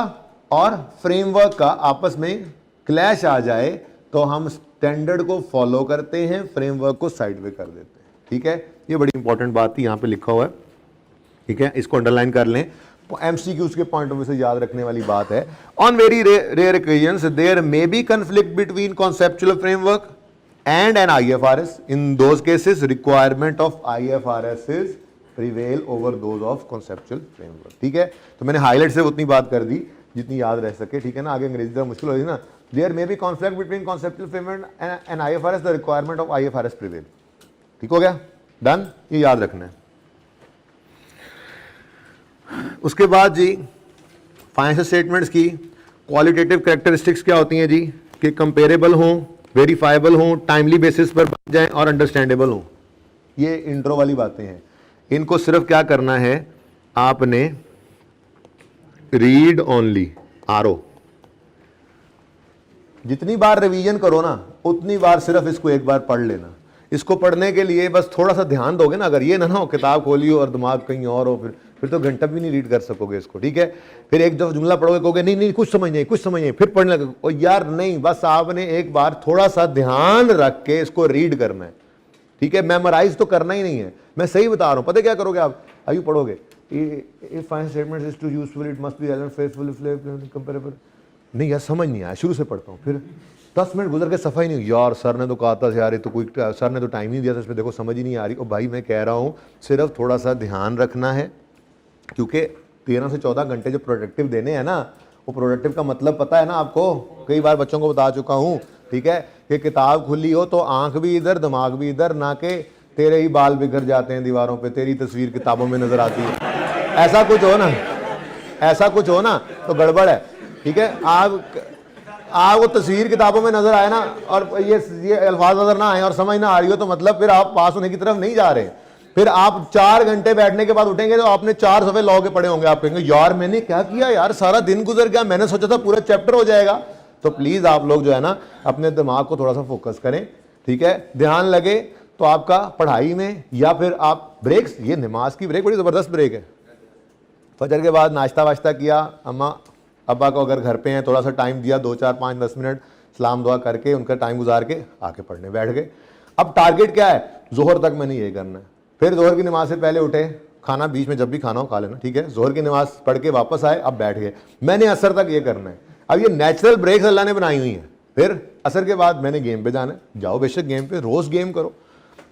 A: और फ्रेमवर्क का आपस में क्लैश आ जाए तो हम स्टैंडर्ड को फॉलो करते हैं, फ्रेमवर्क को साइड में कर देते हैं, ठीक है। ये बड़ी इंपॉर्टेंट बात थी, यहाँ पे लिखा हुआ है, ठीक है, इसको अंडरलाइन कर लें। MCQs के पॉइंट ऑफ व्यू से याद रखने वाली बात है। On very rare occasions there may be conflict between conceptual framework and an IFRS। In those cases requirement of IFRS prevail over those of conceptual framework, ठीक है। तो मैंने हाईलाइट से उतनी बात कर दी जितनी याद रह सके, ठीक है ना। आगे अंग्रेजी जरा मुश्किल होगी ना। There may be conflict between conceptual framework and IFRS, the requirement of IFRS prevail. ठीक हो गया, डन, ये याद रखना है। उसके बाद जी फाइनेंशियल स्टेटमेंट्स की क्वालिटेटिव कैरेक्टरिस्टिक्स क्या होती हैं जी, कि कंपेरेबल हों, वेरीफाइबल हों, टाइमली बेसिस पर बन जाएं और अंडरस्टैंडेबल हों। ये इंट्रो वाली बातें हैं, इनको सिर्फ क्या करना है आपने, रीड ओनली, RO, जितनी बार रिवीजन करो ना उतनी बार सिर्फ इसको एक बार पढ़ लेना। इसको पढ़ने के लिए बस थोड़ा सा ध्यान दोगे ना, अगर ये ना हो किताब खोली हो और दिमाग कहीं और हो, फिर तो घंटा भी नहीं रीड कर सकोगे इसको, ठीक है। फिर एक दफा जुमला पढ़ोगे, कहोगे नहीं नहीं कुछ समझ नहीं, कुछ समझ नहीं, फिर पढ़ने लगोगे। और यार नहीं, बस आपने एक बार थोड़ा सा ध्यान रख के इसको रीड करना है, ठीक है। मेमोराइज तो करना ही नहीं है, मैं सही बता रहा हूँ। पता क्या करोगे आप, अभी पढ़ोगे statement is to useful it must be relevant faithful comparable, नहीं यार समझ नहीं आया, शुरू से पढ़ता हूँ। फिर 10 मिनट गुजर के सफाई नहीं, यार सर ने तो कहा था यार, तो कोई सर ने तो टाइम नहीं दिया था, इसमें देखो समझ ही नहीं आ रही। और भाई मैं कह रहा हूँ सिर्फ थोड़ा सा ध्यान रखना है, क्योंकि 13 से 14 घंटे जो प्रोडक्टिव देने हैं ना, वो प्रोडक्टिव का मतलब पता है ना आपको, कई बार बच्चों को बता चुका हूँ, ठीक है, कि किताब खुली हो तो आंख भी इधर दिमाग भी इधर, ना कि तेरे ही बाल बिखर जाते हैं दीवारों पे, तेरी तस्वीर किताबों में नजर आती है। ऐसा कुछ हो ना, ऐसा कुछ हो ना तो गड़बड़ है, ठीक है। आप वो तस्वीर किताबों में नजर आए ना, और ये अल्फाज नजर ना आए और समझ ना आ रही हो, तो मतलब फिर आप पास होने की तरफ नहीं जा रहे। फिर आप 4 घंटे बैठने के बाद उठेंगे तो आपने 4 सफ़े लॉ के पढ़े होंगे, आप कहेंगे यार मैंने क्या किया यार, सारा दिन गुजर गया, मैंने सोचा था पूरा चैप्टर हो जाएगा। तो प्लीज आप लोग जो है ना अपने दिमाग को थोड़ा सा फोकस करें, ठीक है, ध्यान लगे तो आपका पढ़ाई में, या फिर आप ब्रेक्स, ये नमाज की ब्रेक बड़ी ज़बरदस्त ब्रेक है। फजर के बाद नाश्ता वाश्ता किया, अम्मा अब्बा को अगर घर पे हैं थोड़ा सा टाइम दिया, 2 4 5 10 मिनट सलाम दुआ करके उनका टाइम गुजार के आके पढ़ने बैठ गए। अब टारगेट क्या है, जोहर तक मैंने ये करना है। फिर जोहर की नमाज से पहले उठे, खाना बीच में जब भी खाना हो खा लेना, ठीक है, जोहर की नमाज पढ़ के वापस आए, अब बैठ गए, मैंने असर तक ये करना है। अब ये नेचुरल ब्रेक्स अल्लाह ने बनाई हुई हैं। फिर असर के बाद मैंने गेम पे जाना है, जाओ बेशक गेम पे, रोज गेम करो।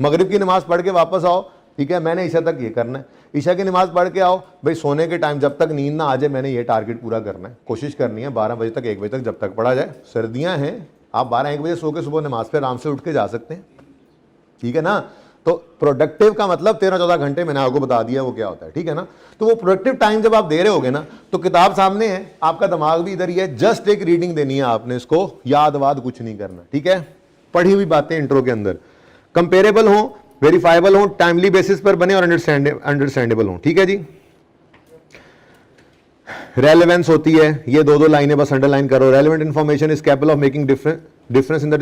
A: मगरिब की नमाज पढ़ के वापस आओ, ठीक है, मैंने ईशा तक ये करना है। ईशा की नमाज पढ़ के आओ, भाई सोने के टाइम जब तक नींद ना आ जाए मैंने ये टारगेट पूरा करना है, कोशिश करनी है 12 बजे तक 1 बजे तक जब तक पढ़ा जाए। सर्दियां हैं, आप 12-1 बजे सो के सुबह नमाज पे आराम से उठ के जा सकते हैं, ठीक है ना। तो प्रोडक्टिव का मतलब 13-14 घंटे मैंने आपको बता दिया वो क्या होता है, ठीक है ना। तो वो प्रोडक्टिव टाइम जब आप दे रहे होगे ना, तो किताब सामने है, आपका दिमाग भी इधर ही है, जस्ट एक रीडिंग देनी है आपने, इसको याद वाद कुछ नहीं करना, ठीक है। पढ़ी हुई बातें इंट्रो के अंदर कंपेरेबल हो, वेरीफाइबल हो, टाइमली बेसिस पर बने और अंडरस्टैंडेबल हो, ठीक है जी। रेलेवेंस होती है, ये 2 लाइनें बस अंडरलाइन करो। Relevant information is capable of making difference in the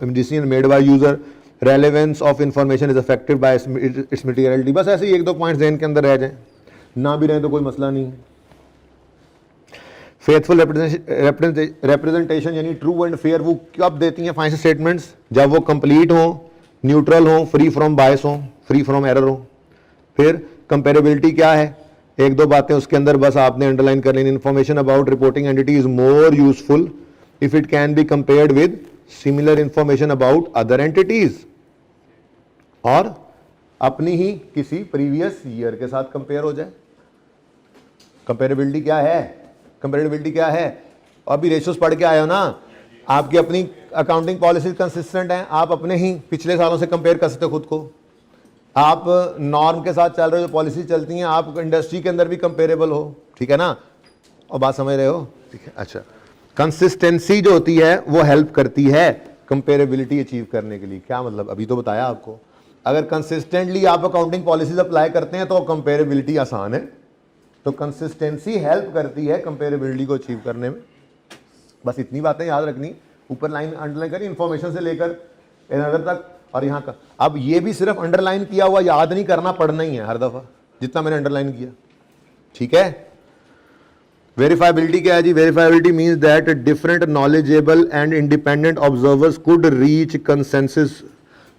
A: decision made by user. Relevance of information is affected by it's materiality. बस ऐसे ही 1-2 पॉइंट्स ज़हन के अंदर रह जाए, ना भी रहे तो कोई मसला नहीं। फेथफुल रिप्रेजेंटेशन यानी ट्रू एंड फेयर वो कब देती हैं फाइनेंशियल स्टेटमेंट्स, जब वो कंप्लीट हो, न्यूट्रल हो, फ्री फ्रॉम बायस हो, फ्री फ्रॉम एरर हो। फिर कंपेरेबिलिटी क्या है, 1-2 बातें उसके अंदर बस आपने अंडरलाइन कर लेनी। Information about reporting entity is more useful if it can be compared with similar information about other entities, और अपनी ही किसी प्रीवियस ईयर के साथ कंपेयर हो जाए। कंपेरेबिलिटी क्या है, कंपेरेबिलिटी क्या है, अभी रेशियोज पढ़ के आए हो ना, आपकी अपनी अकाउंटिंग पॉलिसी कंसिस्टेंट है, आप अपने ही पिछले सालों से कंपेयर कर सकते हो खुद को। आप नॉर्म के साथ चल रहे हो, जो पॉलिसी चलती हैं, आप इंडस्ट्री के अंदर भी कंपेरेबल हो, ठीक है ना। और बात समझ रहे हो, ठीक है। अच्छा, कंसिस्टेंसी जो होती है वो हेल्प करती है कंपेरेबिलिटी अचीव करने के लिए। क्या मतलब, अभी तो बताया आपको। अगर कंसिस्टेंटली आप अकाउंटिंग पॉलिसीज अप्लाई करते हैं तो कंपेरेबिलिटी आसान है। तो कंसिस्टेंसी हेल्प करती है कंपेरेबिलिटी को अचीव करने में। बस इतनी बातें याद रखनी, ऊपर लाइन अंडरलाइन करी, इंफॉर्मेशन से लेकर इधर तक, और यहाँ का। अब ये भी सिर्फ अंडरलाइन किया हुआ याद नहीं करना, पढ़ना ही है हर दफा जितना मैंने अंडरलाइन किया, ठीक है। वेरीफाइबिलिटी क्या है जी, verifiability means that different knowledgeable and independent observers could reach consensus.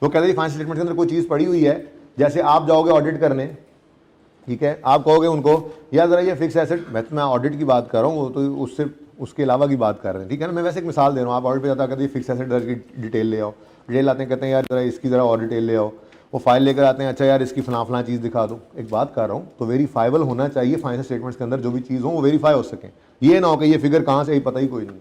A: वो कहते हैं फाइनेंशियल स्टेटमेंट के अंदर कोई चीज पड़ी हुई है, जैसे आप जाओगे ऑडिट करने, ठीक है, आप कहोगे उनको यार जरा ये फिक्स एसेट, मैं ऑडिट की बात कर रहा हूँ, तो उससे उसके अलावा की बात कर रहे हैं, ठीक है ना। मैं वैसे एक मिसाल दे रहा हूँ, आप ऑडिट पे जाता कहते हैं फिक्स एसेट की डिटेल ले आओ, डिटेल आते हैं कहते हैं यार जरा इसकी जरा और डिटेल ले आओ, वो फाइल लेकर आते हैं, अच्छा यार इसकी फलां चीज़ दिखा दो। एक बात कर रहा हूँ, तो वेरीफाइबल होना चाहिए फाइनेंशियल स्टेटमेंट्स के अंदर, जो भी चीज़ हो वो वेरीफाई हो सके। ये ना हो कि ये फिगर कहाँ से आई पता ही कोई नहीं।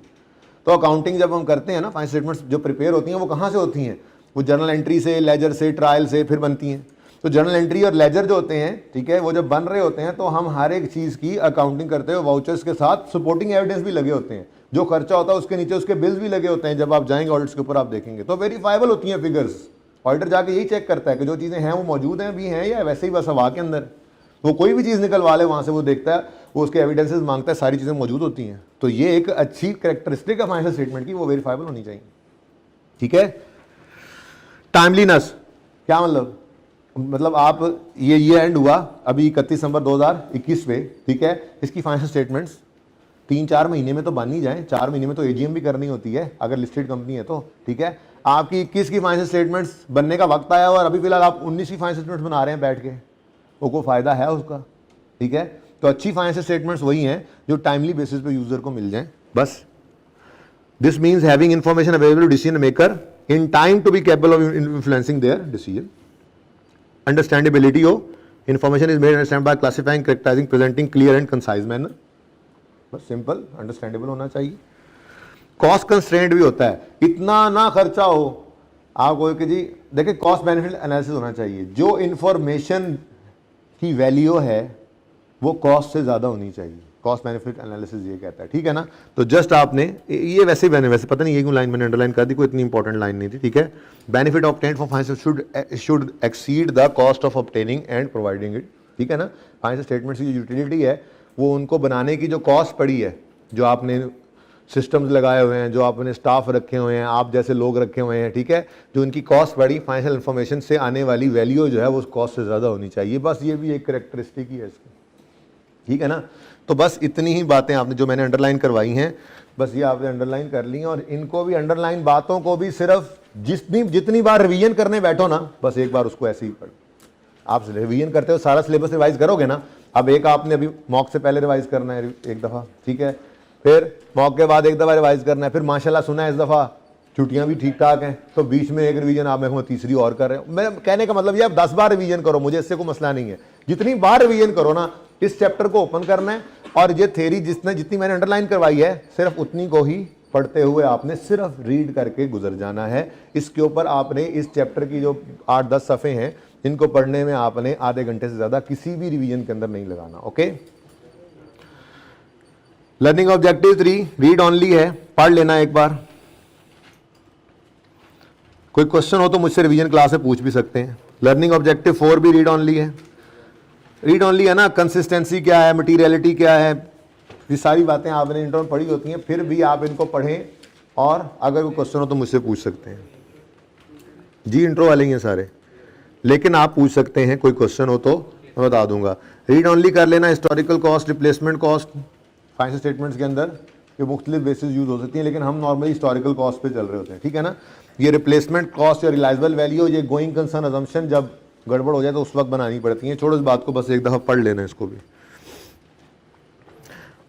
A: तो अकाउंटिंग जब हम करते हैं ना, फाइनेंशियल स्टेटमेंट्स जो प्रिपेयर होती हैं वो कहाँ से होती हैं, वो जर्नल एंट्री से, लेजर से, ट्रायल से फिर बनती हैं। तो जर्नल एंट्री और लेजर जो होते हैं, ठीक है, वो जब बन रहे होते हैं तो हम हर एक चीज़ की अकाउंटिंग करते हुए वाउचर्स के साथ सपोर्टिंग एविडेंस भी लगे होते हैं, जो खर्चा होता है उसके नीचे उसके बिल्स भी लगे होते हैं। जब आप जाएंगे ऑडिट्स के ऊपर आप देखेंगे तो वेरीफाइबल होती हैं फिगर्स। ऑडिटर जाके यही चेक करता है कि जो चीज़ें हैं वो मौजूद हैं भी हैं या वैसे ही बस हवा के अंदर। वो कोई भी चीज़ निकलवा ले वहाँ से, वो देखता है, वो उसके एविडेंसेस मांगता है, सारी चीज़ें मौजूद होती हैं। तो ये एक अच्छी कैरेक्टरिस्टिक है फाइनेंशियल स्टेटमेंट की, वो वेरीफाइबल होनी चाहिए। ठीक है। टाइमलीनेस क्या मतलब आप ये एंड हुआ अभी 31 दिसंबर 2021 पे, ठीक है, इसकी फाइनेंशियल स्टेटमेंट्स 3-4 महीने में तो बन ही जाए, 4 महीने में तो एजीएम भी करनी होती है अगर लिस्टेड कंपनी है तो, ठीक है। आपकी 21 की फाइनेंशियल स्टेटमेंट्स बनने का वक्त आया और अभी फिलहाल आप 19 की फाइनेंशियल स्टेटमेंट्स बना रहे हैं बैठ के, वो कोई फायदा है उसका? ठीक है। तो अच्छी फाइनेंशियल स्टेटमेंट्स वही हैं जो टाइमली बेसिस पे यूजर को मिल जाएं, बस। This means having information available to decision maker in time to be capable of influencing their decision. Understandability हो, information is made understand by classifying, characterising, presenting clear and concise manner, बस simple understandable होना चाहिए। Cost constraint भी होता है, इतना ना खर्चा हो आपको कि जी देखिए, कॉस्ट बेनिफिट एनालिसिस होना चाहिए। जो इंफॉर्मेशन की वैल्यू है वो कॉस्ट से ज़्यादा होनी चाहिए, कॉस्ट बेनिफिट एनालिसिस ये कहता है, ठीक है ना। तो जस्ट आपने ये वैसे पता नहीं ये क्यों लाइन मैंने अंडरलाइन कर दी, कोई इतनी इंपॉर्टेंट लाइन नहीं थी, ठीक है। Benefit obtained from financial should exceed the cost of obtaining and providing it, ठीक है ना। फाइनेंशियल स्टेटमेंट्स की जो यूटिलिटी है वो उनको बनाने की जो कॉस्ट पड़ी है, जो आपने सिस्टम्स लगाए हुए हैं, जो आपने स्टाफ रखे हुए हैं, आप जैसे लोग रखे हुए हैं, ठीक है, जो उनकी कॉस्ट बढ़ी, फाइनेंशियल इन्फॉर्मेशन से आने वाली वैल्यू जो है वो उस कॉस्ट से ज़्यादा होनी चाहिए, बस ये भी एक करेक्टरिस्टिक ही है इसकी, ठीक है ना। तो बस इतनी ही बातें आपने जो मैंने अंडरलाइन करवाई हैं, बस ये आपने अंडरलाइन कर ली हैं। और इनको भी अंडरलाइन बातों को भी सिर्फ जितनी बार रिवीजन करने बैठो ना, बस एक बार उसको ऐसे ही पढ़ो। आप रिवीजन करते हो, सारा सिलेबस रिवाइज करोगे ना, अब एक आपने अभी मॉक से पहले रिवाइज करना है एक दफ़ा, ठीक है, फिर मॉक के बाद एक दफ़ा रिवाइज करना है, फिर माशाल्लाह सुना है इस दफ़ा छुट्टियां भी ठीक ठाक हैं तो बीच में एक रिवीजन आप मैं तीसरी और कर रहे हो। मैं कहने का मतलब ये आप 10 बार रिवीजन करो, मुझे इससे कोई मसला नहीं है। जितनी बार रिवीजन करो ना, इस चैप्टर को ओपन करना है और ये थ्योरी जितनी मैंने अंडरलाइन करवाई है सिर्फ उतनी को ही पढ़ते हुए आपने सिर्फ रीड करके गुजर जाना है। इसके ऊपर आपने इस चैप्टर की जो 8-10 सफ़े हैं इनको पढ़ने में आपने आधे घंटे से ज़्यादा किसी भी रिवीजन के अंदर नहीं लगाना, okay. Learning objective 3 read only है, पढ़ लेना एक बार। कोई क्वेश्चन हो तो मुझसे रिवीजन क्लास में पूछ भी सकते हैं। लर्निंग ऑब्जेक्टिव 4 भी रीड ऑनली है, रीड ऑनली है ना। कंसिस्टेंसी क्या है, मटीरियलिटी क्या है, ये सारी बातें आपने इंटर में पढ़ी होती हैं, फिर भी आप इनको पढ़ें और अगर कोई क्वेश्चन हो तो मुझसे पूछ सकते हैं। जी इंट्रो वाले ही हैं सारे, लेकिन आप पूछ सकते हैं, कोई क्वेश्चन हो तो मैं बता दूंगा। रीड ऑनली कर लेना। Historical cost, replacement cost, financial statements के अंदर ये मुख्तलिफ बेसिस यूज हो सकती हैं, लेकिन हम नॉर्मली हिस्टोरिकल कॉस्ट पे चल रहे होते हैं, ठीक है ना। ये रिप्लेसमेंट कॉस्ट या रिलायबल वैल्यू, ये गोइंग कंसर्न अजम्पशन जब गड़बड़ हो जाए तो उस वक्त बनानी पड़ती है। छोड़ो इस बात को, बस एक दफ़ा पढ़ लेना इसको भी।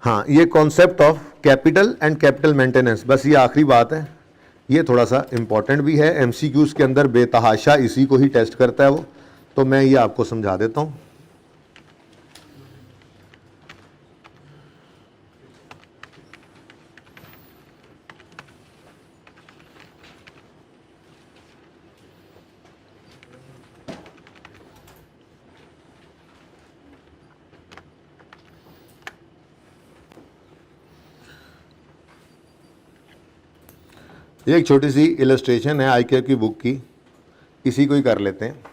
A: हाँ, ये concept of capital and capital maintenance, बस ये आखिरी बात है। ये थोड़ा सा इंपॉर्टेंट भी है, एमसीक्यूज के अंदर बेतहाशा इसी को ही टेस्ट करता है वो, तो मैं ये आपको समझा देता हूँ। ये एक छोटी सी इलस्ट्रेशन है आईकेयर की बुक की, इसी को ही कर लेते हैं।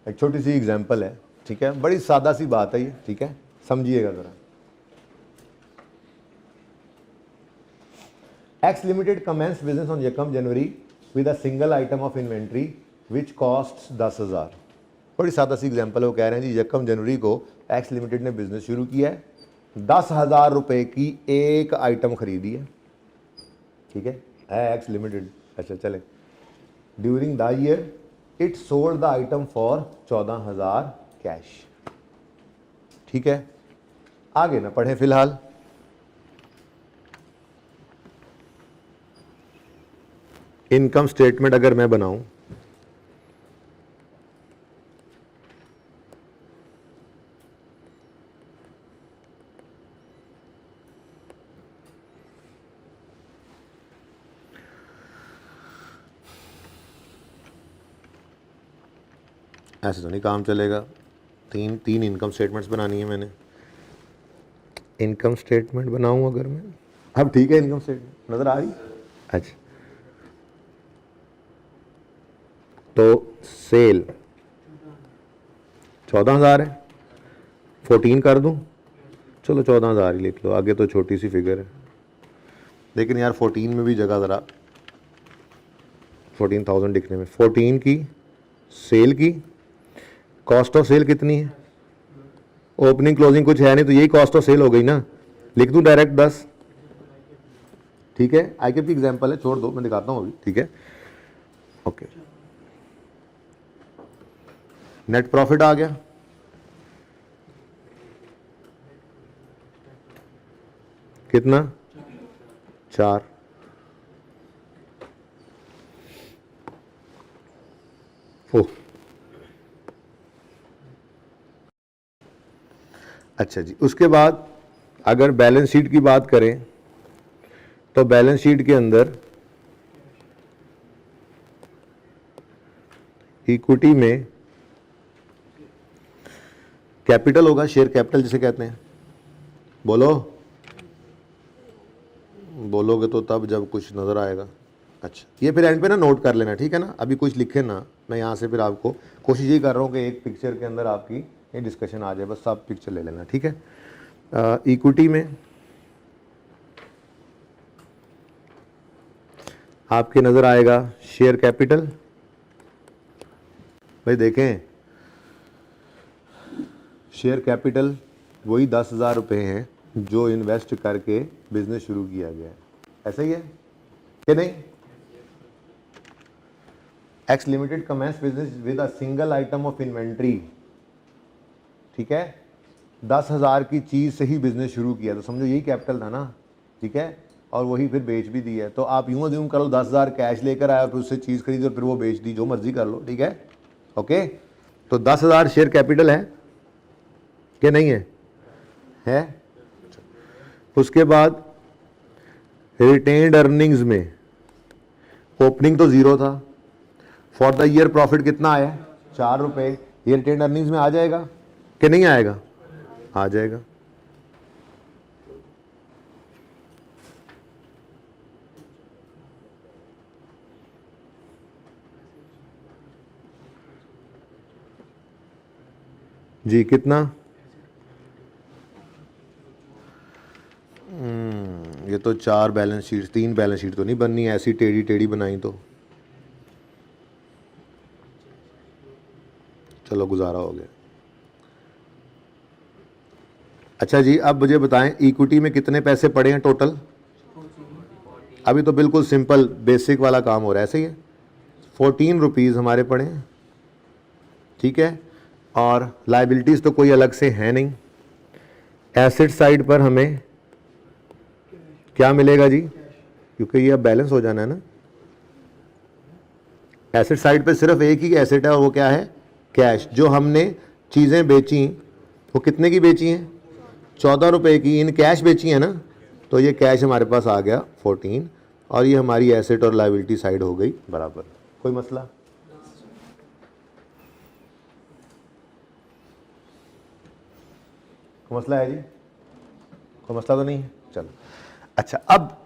A: एक छोटी सी एग्जांपल है, ठीक है, बड़ी सादा सी बात है ये, ठीक है, समझिएगा ज़रा। X limited commence business on यकम January with a single item of inventory which cost 10,000। बड़ी सादा सी एग्जांपल है, वो कह रहे हैं जी यकम जनवरी को एक्स लिमिटेड ने बिजनेस शुरू किया है, 10,000 रुपये की एक आइटम खरीदी है, ठीक है, एक्स लिमिटेड। अच्छा चले, during the year it sold the item for 14,000 cash, ठीक है। आगे ना पढ़े फिलहाल। इनकम स्टेटमेंट अगर मैं बनाऊं, ऐसे तो नहीं काम चलेगा। तीन इनकम स्टेटमेंट्स बनानी है मैंने। इनकम स्टेटमेंट बनाऊं अगर मैं, अब ठीक है, इनकम स्टेटमेंट नजर आ रही। अच्छा, तो सेल 14,000 है, 14 कर दूं? चलो 14,000 ही लिख लो, आगे तो छोटी सी फिगर है, लेकिन यार 14 में भी जगह ज़रा 14,000 लिखने में। 14 की सेल की कॉस्ट ऑफ सेल कितनी है? ओपनिंग क्लोजिंग कुछ है नहीं, तो यही कॉस्ट ऑफ सेल हो गई ना, लिख दूं डायरेक्ट 10। ठीक है, आई की एग्जांपल है, छोड़ दो, मैं दिखाता हूँ अभी। ठीक है, ओके। नेट प्रॉफिट आ गया, कितना? 4। ओह, अच्छा जी। उसके बाद अगर बैलेंस शीट की बात करें तो बैलेंस शीट के अंदर इक्विटी में कैपिटल होगा, शेयर कैपिटल जिसे कहते हैं। बोलो, बोलोगे तो तब जब कुछ नज़र आएगा। अच्छा, ये फिर एंड पे ना नोट कर लेना, ठीक है ना, अभी कुछ लिखे ना, मैं यहाँ से फिर आपको कोशिश ये कर रहा हूँ कि एक पिक्चर के अंदर आपकी ये डिस्कशन आ जाए, बस आप पिक्चर ले लेना, ठीक है। इक्विटी में आपके नज़र आएगा शेयर कैपिटल। भाई देखें, शेयर कैपिटल वही 10,000 रुपये हैं जो इन्वेस्ट करके बिजनेस शुरू किया गया है, ऐसा ही है कि नहीं? X limited commence business with a single item of inventory, ठीक है, 10,000 की चीज़ से ही बिजनेस शुरू किया, तो समझो यही कैपिटल था ना, ठीक है, और वही फिर बेच भी दी है। तो आप यूँ अज्यूम करो 10,000 कैश लेकर आए और फिर उससे चीज़ खरीदी और फिर वो बेच दी, जो मर्जी कर लो, ठीक है, ओके। तो 10,000 शेयर कैपिटल है कि नहीं है? है। उसके बाद रिटेन्ड अर्निंग्स में ओपनिंग तो 0 था, फॉर द ईयर प्रॉफिट कितना आया? 4 रुपये। ये रिटेन्ड अर्निंग्स में आ जाएगा कि नहीं आएगा? आ जाएगा। जी कितना? ये तो 4 बैलेंस शीट, 3 बैलेंस शीट तो नहीं बननी, ऐसी टेढ़ी टेढ़ी बनाई तो चलो गुजारा हो गया। अच्छा जी, अब मुझे बताएं इक्विटी में कितने पैसे पड़े हैं टोटल? अभी तो बिल्कुल सिंपल बेसिक वाला काम हो रहा है, ऐसे ही है। 14 रुपीज़ हमारे पड़े हैं, ठीक है, और लाइबिलिटीज़ तो कोई अलग से है नहीं। एसेट साइड पर हमें क्या मिलेगा जी, क्योंकि ये अब बैलेंस हो जाना है ना। एसेट साइड पे सिर्फ एक ही एसेट है और वो क्या है? कैश। जो हमने चीज़ें बेची वो कितने की बेची हैं? 14 रुपये की इन कैश बेची है ना, तो ये कैश हमारे पास आ गया 14, और ये हमारी एसेट और लाइबिलिटी साइड हो गई बराबर। कोई मसला? कोई मसला है जी? कोई मसला तो नहीं है? चलो अच्छा, अब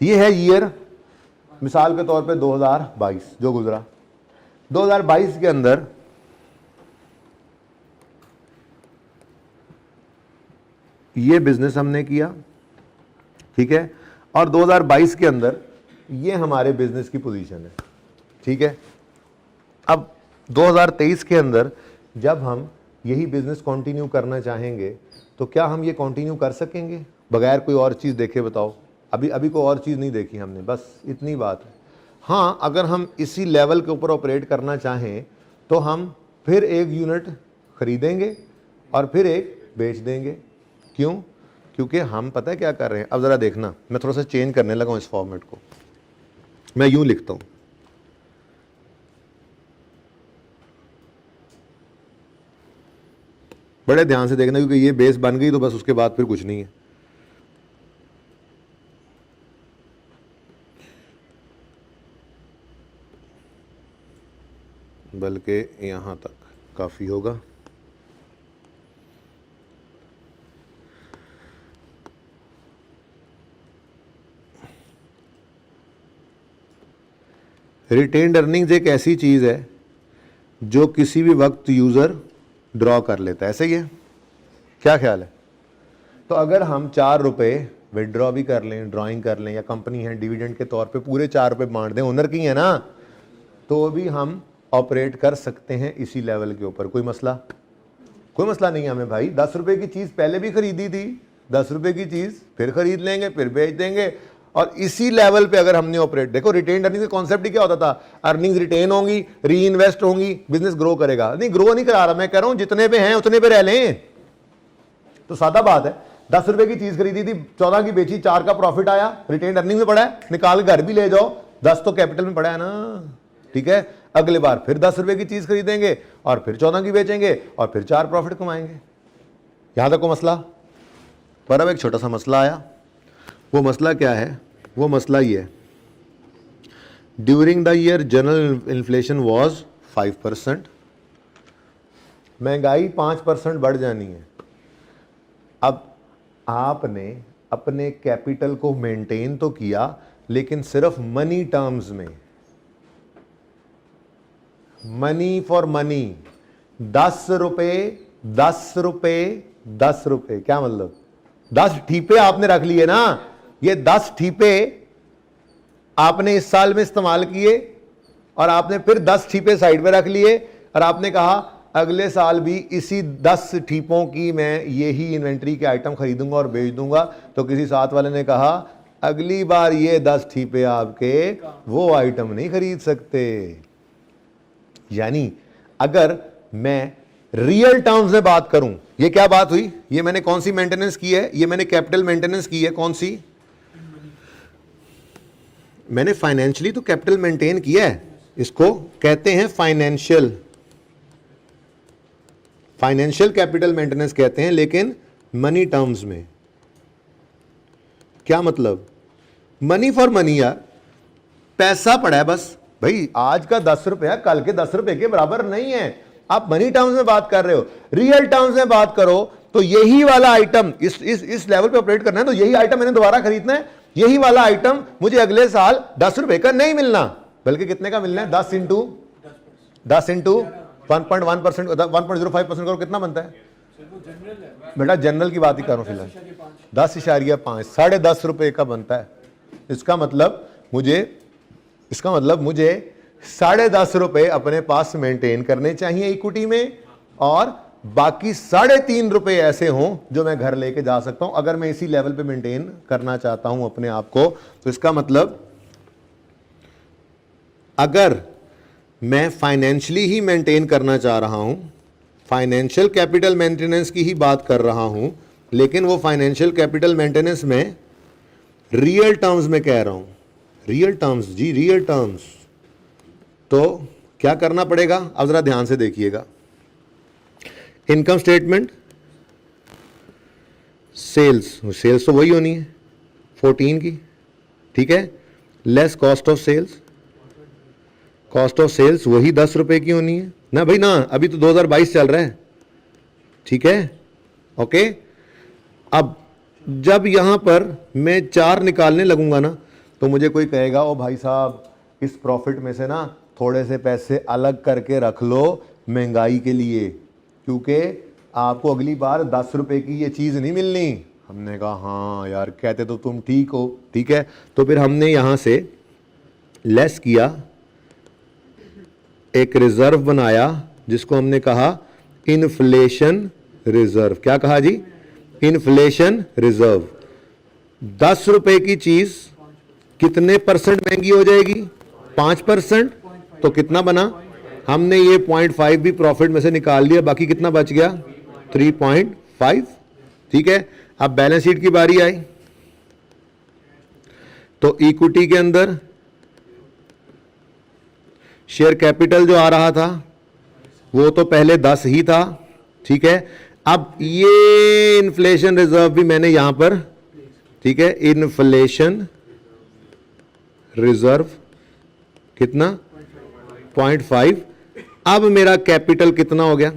A: ये है ईयर, मिसाल के तौर पे 2022 जो गुजरा। 2022 के अंदर ये बिजनेस हमने किया, ठीक है, और 2022 के अंदर ये हमारे बिजनेस की पोजीशन है, ठीक है। अब 2023 के अंदर जब हम यही बिजनेस कंटिन्यू करना चाहेंगे तो क्या हम ये कंटिन्यू कर सकेंगे बगैर कोई और चीज़ देखे? बताओ, अभी कोई और चीज़ नहीं देखी हमने, बस इतनी बात है। हाँ, अगर हम इसी लेवल के ऊपर ऑपरेट करना चाहें तो हम फिर एक यूनिट खरीदेंगे और फिर एक बेच देंगे। क्यों? क्योंकि हम पता है क्या कर रहे हैं। अब ज़रा देखना, मैं थोड़ा सा चेंज करने लगा हूँ इस फॉर्मेट को, मैं यूँ लिखता हूँ, बड़े ध्यान से देखना, क्योंकि ये बेस बन गई तो बस उसके बाद फिर कुछ नहीं है। बल्कि यहाँ तक काफ़ी होगा। रिटेन्ड अर्निंग्स एक ऐसी चीज़ है जो किसी भी वक्त यूज़र ड्रॉ कर लेता है, ऐसे ही है, क्या ख्याल है? तो अगर हम 4 रुपये विड्रॉ भी कर लें, ड्राइंग कर लें, या कंपनी है डिविडेंड के तौर पे पूरे 4 रुपये बांट दें, ओनर की है ना, तो भी हम ऑपरेट कर सकते हैं इसी लेवल के ऊपर, कोई मसला नहीं है हमें भाई। 10 रुपये की चीज़ पहले भी खरीदी थी, 10 रुपये की चीज़ फिर खरीद लेंगे, फिर बेच देंगे, और इसी लेवल पे अगर हमने ऑपरेट, देखो रिटेन अर्निंग का कॉन्सेप्ट ही क्या होता था, अर्निंग्स रिटेन होंगी, री इन्वेस्ट होंगी, बिजनेस ग्रो करेगा। नहीं, ग्रो नहीं करा रहा मैं, कह रहा हूं जितने पे हैं उतने पे रह लें। तो सादा बात है, 10 रुपए की चीज खरीदी थी, 14 की बेची, 4 का प्रॉफिट आया, रिटेन अर्निंग में पड़ा है, निकाल घर भी ले जाओ, 10 तो कैपिटल में पड़ा है ना, ठीक है। अगले बार फिर 10 रुपए की चीज खरीदेंगे और फिर 14 की बेचेंगे और फिर 4 प्रॉफिट कमाएंगे। यहां तक को मसला। पर अब एक छोटा सा मसला आया। वो मसला क्या है? वो मसला ये है, during the year general inflation was 5%, महंगाई 5% बढ़ जानी है। अब आपने अपने कैपिटल को मेंटेन तो किया, लेकिन सिर्फ मनी टर्म्स में, मनी फॉर मनी, 10 रुपए 10 रुपए 10 रुपए, क्या मतलब 10 ठीपे आपने रख लिए ना, ये 10 ठीपे आपने इस साल में इस्तेमाल किए और आपने फिर 10 ठीपे साइड पे रख लिए और आपने कहा अगले साल भी इसी 10 ठीपों की मैं यही इन्वेंट्री के आइटम खरीदूंगा और बेच दूंगा। तो किसी साथ वाले ने कहा अगली बार ये 10 ठीपे आपके वो आइटम नहीं खरीद सकते। यानी अगर मैं रियल टर्म्स में बात करूं, ये क्या बात हुई? ये मैंने कौन सी मेंटेनेंस की है? ये मैंने कैपिटल मेंटेनेंस की है। कौन सी? मैंने फाइनेंशियली तो कैपिटल मेंटेन किया है, इसको कहते हैं फाइनेंशियल कैपिटल मेंटेनेंस कहते हैं, लेकिन मनी टर्म्स में। क्या मतलब? मनी फॉर मनी यार, पैसा पड़ा है बस भाई, आज का 10 रुपया कल के 10 रुपए के बराबर नहीं है। आप मनी टर्म्स में बात कर रहे हो, रियल टर्म्स में बात करो तो यही वाला आइटम इस लेवल पे ऑपरेट करना है, तो यही आइटम मैंने दोबारा खरीदना है, यही वाला आइटम मुझे अगले साल 10 रुपए का नहीं मिलना, बल्कि कितने का मिलना है? 10 इंटू 1.1%, 1.05% करो, कितना बनता है बेटा? जनरल की बात ही कर रहा हूं फिलहाल, 10.5, 10.5 रुपए का बनता है। इसका मतलब मुझे 10.5 रुपए अपने पास मेंटेन करने चाहिए इक्विटी में, और बाकी 3.5 रुपए ऐसे हों जो मैं घर लेके जा सकता हूं, अगर मैं इसी लेवल पे मेंटेन करना चाहता हूं अपने आप को। तो इसका मतलब अगर मैं फाइनेंशियली ही मेंटेन करना चाह रहा हूं, फाइनेंशियल कैपिटल मेंटेनेंस की ही बात कर रहा हूं, लेकिन वो फाइनेंशियल कैपिटल मेंटेनेंस में रियल टर्म्स में कह रहा हूं, रियल टर्म्स जी, रियल टर्म्स, तो क्या करना पड़ेगा? अब जरा ध्यान से देखिएगा। इनकम स्टेटमेंट, सेल्स तो वही होनी है 14 की, ठीक है, less cost of sales, cost of sales वही 10 रुपए की होनी है ना भाई ना, अभी तो 2022 चल रहा है, ठीक है, ओके। अब जब यहां पर मैं 4 निकालने लगूंगा ना, तो मुझे कोई कहेगा ओ भाई साहब इस प्रॉफिट में से ना थोड़े से पैसे अलग करके रख लो महंगाई के लिए, क्योंकि आपको अगली बार 10 रुपए की ये चीज़ नहीं मिलनी। हमने कहा हाँ यार, कहते तो तुम ठीक हो, ठीक है। तो फिर हमने यहाँ से लेस किया, एक रिजर्व बनाया जिसको हमने कहा इन्फ्लेशन रिजर्व। क्या कहा जी? Inflation reserve. 10 रुपए की चीज़ कितने परसेंट महंगी हो जाएगी? 5%। तो कितना बना? हमने ये 0.5 भी प्रॉफिट में से निकाल लिया, बाकी कितना बच गया? 3.5, ठीक है। अब बैलेंस शीट की बारी आई, तो इक्विटी के अंदर शेयर कैपिटल जो आ रहा था वो तो पहले 10 ही था, ठीक है। अब ये इन्फ्लेशन रिजर्व भी मैंने यहां पर, ठीक है, इन्फ्लेशन रिजर्व कितना? 0.5। अब मेरा कैपिटल कितना हो गया?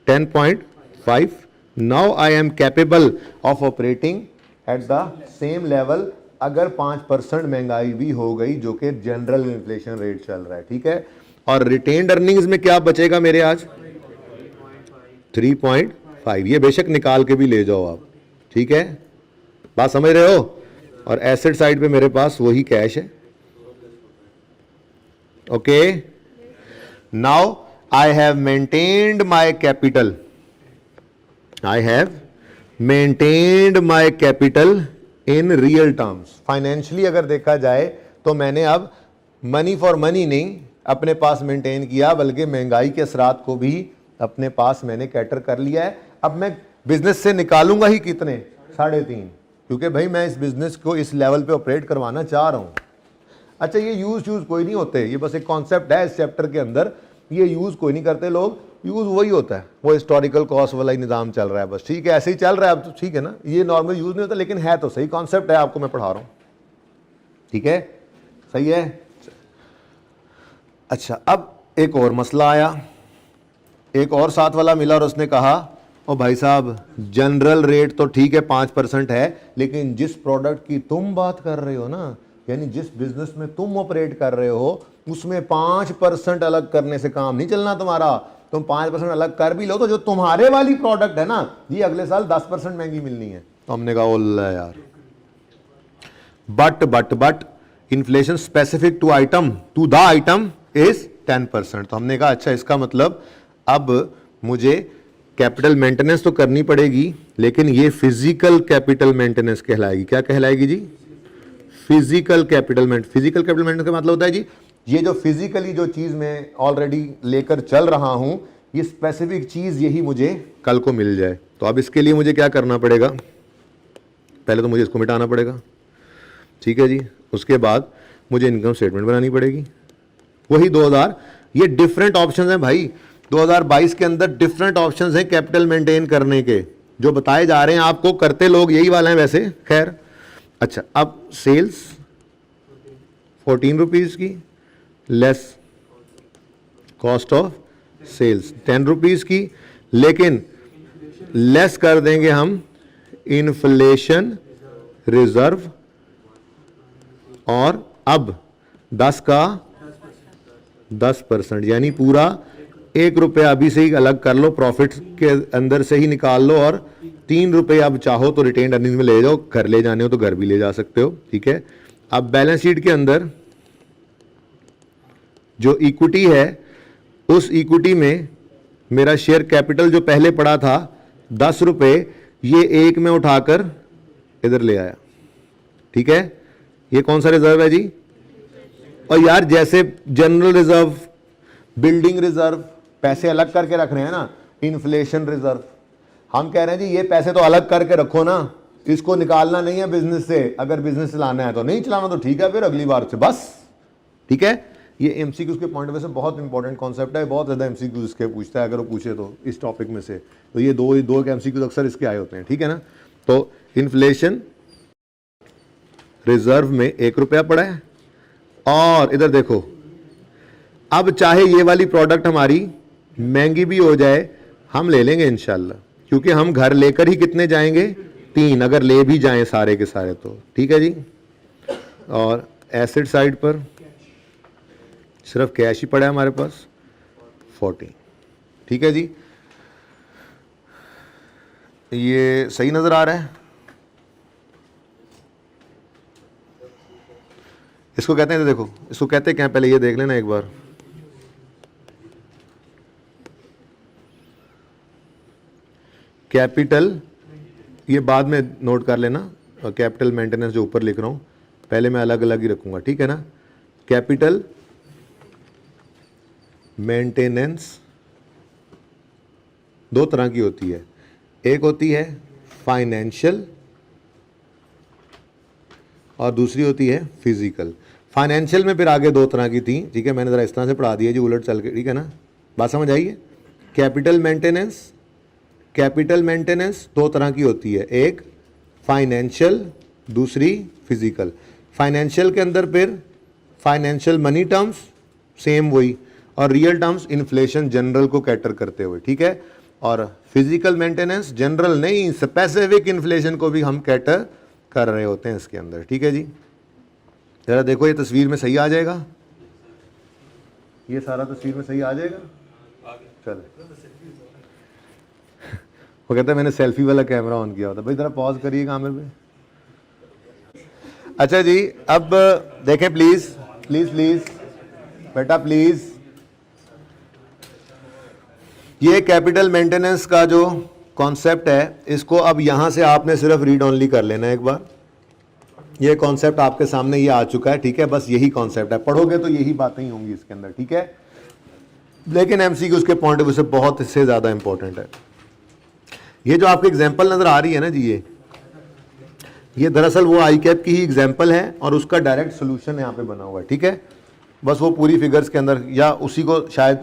A: 10.5। Now I am capable of operating eight the same level अगर 5% महंगाई भी हो गई, जो कि जनरल इन्फ्लेशन रेट चल रहा है, ठीक है। और रिटेन्ड अर्निंग्स में क्या बचेगा मेरे आज? 3.5, ये बेशक निकाल के भी ले जाओ आप, ठीक है, बात समझ रहे हो। और एसेट साइड पे मेरे पास वही कैश है। Okay, now I have maintained my capital, I have maintained my capital in real terms. Financially अगर देखा जाए तो मैंने अब मनी फॉर मनी नहीं अपने पास मेंटेन किया, बल्कि महंगाई के असरात को भी अपने पास मैंने कैटर कर लिया है। अब मैं बिजनेस से निकालूंगा ही कितने, 3.5, क्योंकि भाई मैं इस बिजनेस को इस लेवल पे ऑपरेट करवाना चाह रहा हूं। अच्छा, ये यूज कोई नहीं होते, ये बस एक कॉन्सेप्ट है इस चैप्टर के अंदर, ये यूज कोई नहीं करते लोग, यूज वही होता है, वो हिस्टोरिकल कॉस्ट वाला ही निज़ाम चल रहा है बस, ठीक है, ऐसे ही चल रहा है अब तो, ठीक है ना, ये नॉर्मल यूज नहीं होता, लेकिन है तो सही कॉन्सेप्ट है, आपको मैं पढ़ा रहा हूं, ठीक है, सही है। अच्छा, अब एक और मसला आया, एक और साथ वाला मिला और उसने कहा ओ भाई साहब, जनरल रेट तो ठीक है 5% है, लेकिन जिस प्रोडक्ट की तुम बात कर रहे हो ना, यानी जिस बिजनेस में तुम ऑपरेट कर रहे हो उसमें 5% अलग करने से काम नहीं चलना तुम्हारा। तुम 5% अलग कर भी लो तो जो तुम्हारे वाली प्रोडक्ट है ना, ये अगले साल 10% महंगी मिलनी है। तो हमने कहा ओल्ला यार, but inflation specific to item, to the item is 10%। तो हमने कहा अच्छा, इसका मतलब अब मुझे कैपिटल मेंटेनेंस तो करनी पड़ेगी, लेकिन ये फिजिकल कैपिटल मेंटेनेंस कहलाएगी। क्या कहलाएगी जी? Physical capital maintenance. Physical capital maintenance का मतलब होता है जी, ये जो फिजिकली जो चीज मैं ऑलरेडी लेकर चल रहा हूं, ये स्पेसिफिक चीज यही मुझे कल को मिल जाए। तो अब इसके लिए मुझे क्या करना पड़ेगा? पहले तो मुझे इसको मिटाना पड़ेगा, ठीक है जी। उसके बाद मुझे इनकम स्टेटमेंट बनानी पड़ेगी, वही 2000। ये डिफरेंट ऑप्शंस हैं भाई, 2022 के अंदर डिफरेंट ऑप्शंस हैं कैपिटल मेंटेन करने के, जो बताए जा रहे हैं आपको, करते लोग यही वाले हैं वैसे, खैर। अच्छा, अब सेल्स 14 रुपीज़ की less cost of sales 10 rupees की, लेकिन लेस कर देंगे हम इन्फ्लेशन रिजर्व, और अब 10 का 10%, यानी पूरा 1 रुपया अभी से ही अलग कर लो, प्रॉफिट के अंदर से ही निकाल लो, और 3 रुपये अब चाहो तो रिटेन अर्निंग में ले जाओ, घर ले जाने हो तो घर भी ले जा सकते हो, ठीक है। अब बैलेंस शीट के अंदर जो इक्विटी है, उस इक्विटी में मेरा शेयर कैपिटल जो पहले पड़ा था 10 रुपये, ये एक में उठाकर इधर ले आया, ठीक है। ये कौन सा रिजर्व है जी? और यार जैसे जनरल रिजर्व, बिल्डिंग रिजर्व, पैसे अलग करके रख रहे हैं ना, इन्फ्लेशन रिजर्व, हम कह रहे हैं जी ये पैसे तो अलग करके रखो ना, इसको निकालना नहीं है बिजनेस से। अगर बिजनेस चलाना है तो नहीं चलाना तो ठीक है, फिर अगली बार से बस, ठीक है। ये एमसीक्यूज के पॉइंट ऑफ व्यू से बहुत इंपॉर्टेंट कॉन्सेप्ट है, बहुत ज्यादा एमसीक्यूज इसके पूछता है, अगर वो पूछे तो इस टॉपिक में से, तो ये दो एमसीक्यूज अक्सर इसके आए होते हैं, ठीक है ना। तो इन्फ्लेशन रिजर्व में 1 रुपया पड़ा है, और इधर देखो, अब चाहे ये वाली प्रोडक्ट हमारी महंगी भी हो जाए, हम ले लेंगे इंशाल्लाह, क्योंकि हम घर लेकर ही कितने जाएंगे? 3, अगर ले भी जाएं सारे के सारे तो, ठीक है जी। और एसेट साइड पर सिर्फ कैश ही पड़ा है हमारे पास 40, ठीक है जी। ये सही नजर आ रहा है? इसको कहते हैं, देखो इसको कहते हैं क्या, पहले ये देख लेना एक बार। कैपिटल, ये बाद में नोट कर लेना, और कैपिटल मेंटेनेंस जो ऊपर लिख रहा हूं, पहले मैं अलग अलग ही रखूंगा, ठीक है ना। कैपिटल मेंटेनेंस 2 तरह की होती है, एक होती है फाइनेंशियल और दूसरी होती है फिजिकल। फाइनेंशियल में फिर आगे 2 तरह की थी, ठीक है, मैंने ज़रा इस तरह से पढ़ा दिया जी, उलट चल के, ठीक है ना, बात समझ आई है। कैपिटल मेंटेनेंस 2 तरह की होती है, एक फाइनेंशियल, दूसरी फिजिकल। फाइनेंशियल के अंदर फिर फाइनेंशियल मनी टर्म्स सेम वही, और रियल टर्म्स इन्फ्लेशन जनरल को कैटर करते हुए, ठीक है। और फिजिकल मेंटेनेंस जनरल नहीं, स्पेसिफिक इन्फ्लेशन को भी हम कैटर कर रहे होते हैं इसके अंदर, ठीक है जी। जरा देखो ये तस्वीर में सही आ जाएगा, ये सारा तस्वीर में सही आ जाएगा, चलो वो कहता है मैंने सेल्फी वाला कैमरा ऑन किया होता। भाई ज़रा पॉज करिएगा आमिर भाई। अच्छा जी, अब देखें प्लीज़ प्लीज़ प्लीज़ बेटा प्लीज़, ये कैपिटल मेंटेनेंस का जो कॉन्सेप्ट है इसको अब यहाँ से आपने सिर्फ रीड ऑनली कर लेना है एक बार। ये कॉन्सेप्ट आपके सामने ये आ चुका है, ठीक है, बस यही कॉन्सेप्ट है, पढ़ोगे तो यही बातें ही होंगी इसके अंदर, ठीक है। लेकिन एमसीक्यू उसके पॉइंट ऑफ व्यू से बहुत इससे ज़्यादा इंपॉर्टेंट है। ये जो आपको एग्जाम्पल नज़र आ रही है ना जी, ये दरअसल वो आई कैप की ही एग्जाम्पल है और उसका डायरेक्ट सोल्यूशन यहाँ पे बना हुआ है, ठीक है। बस वो पूरी फिगर्स के अंदर या उसी को शायद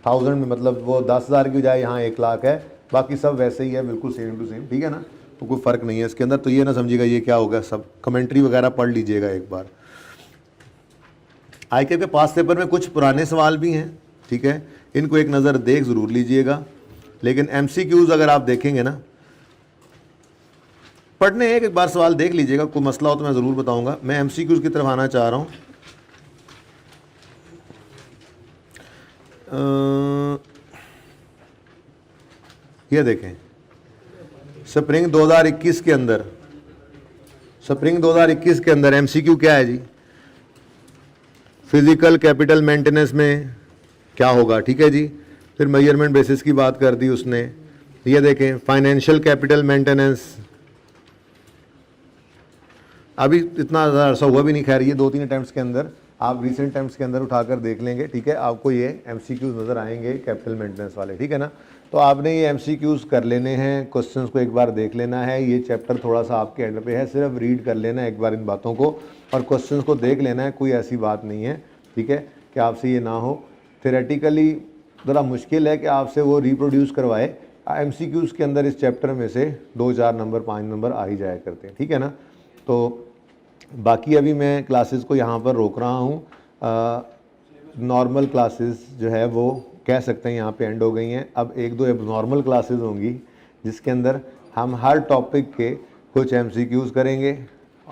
A: 1000 में, मतलब वो 10,000 की बजाय यहाँ 1 लाख है, बाकी सब वैसे ही है, बिल्कुल सेम टू सेम, ठीक है ना, तो कोई फ़र्क नहीं है इसके अंदर। तो ये ना समझिएगा ये क्या होगा, सब कमेंट्री वगैरह पढ़ लीजिएगा एक बार। आई कैप के पास पेपर में कुछ पुराने सवाल भी हैं, ठीक है, इनको एक नज़र देख ज़रूर लीजिएगा। लेकिन एमसीक्यूज़ अगर आप देखेंगे ना, पढ़ने एक बार सवाल देख लीजिएगा, कोई मसला हो तो मैं ज़रूर बताऊंगा। मैं एमसीक्यूज़ की तरफ आना चाह रहा हूँ। ये देखें, स्प्रिंग 2021 के अंदर, स्प्रिंग 2021 के अंदर एमसीक्यू क्या है जी, फिजिकल कैपिटल मेंटेनेंस में क्या होगा, ठीक है जी। फिर मेजरमेंट बेसिस की बात कर दी उसने। ये देखें फाइनेंशियल कैपिटल मेंटेनेंस, अभी इतना ज़्यादा अरसा हुआ भी नहीं, खैर ये 2-3 अटैम्प्ट्स के अंदर आप रिसेंट टाइम्स के अंदर उठाकर देख लेंगे, ठीक है, आपको ये एमसीक्यूज़ नज़र आएंगे कैपिटल मेंटेनेंस वाले, ठीक है ना। तो आपने ये एमसीक्यूज़ कर लेने हैं, क्वेश्चंस को एक बार देख लेना है। ये चैप्टर थोड़ा सा आपके एंड पे है, सिर्फ रीड कर लेना है एक बार इन बातों को और क्वेश्चंस को देख लेना है। कोई ऐसी बात नहीं है, ठीक है, कि आपसे ये ना हो। थेरेटिकली ज़रा मुश्किल है कि आपसे वो रिप्रोड्यूस करवाए। एमसीक्यूज़ के अंदर इस चैप्टर में से 2-4 नंबर 5 नंबर आ ही जाया करते हैं, ठीक है ना। तो बाकी अभी मैं क्लासेस को यहाँ पर रोक रहा हूँ। नॉर्मल क्लासेस जो है वो कह सकते हैं यहाँ पे एंड हो गई हैं। अब 1-2 एबनॉर्मल क्लासेस होंगी जिसके अंदर हम हर टॉपिक के कुछ एमसीक्यूज़ करेंगे,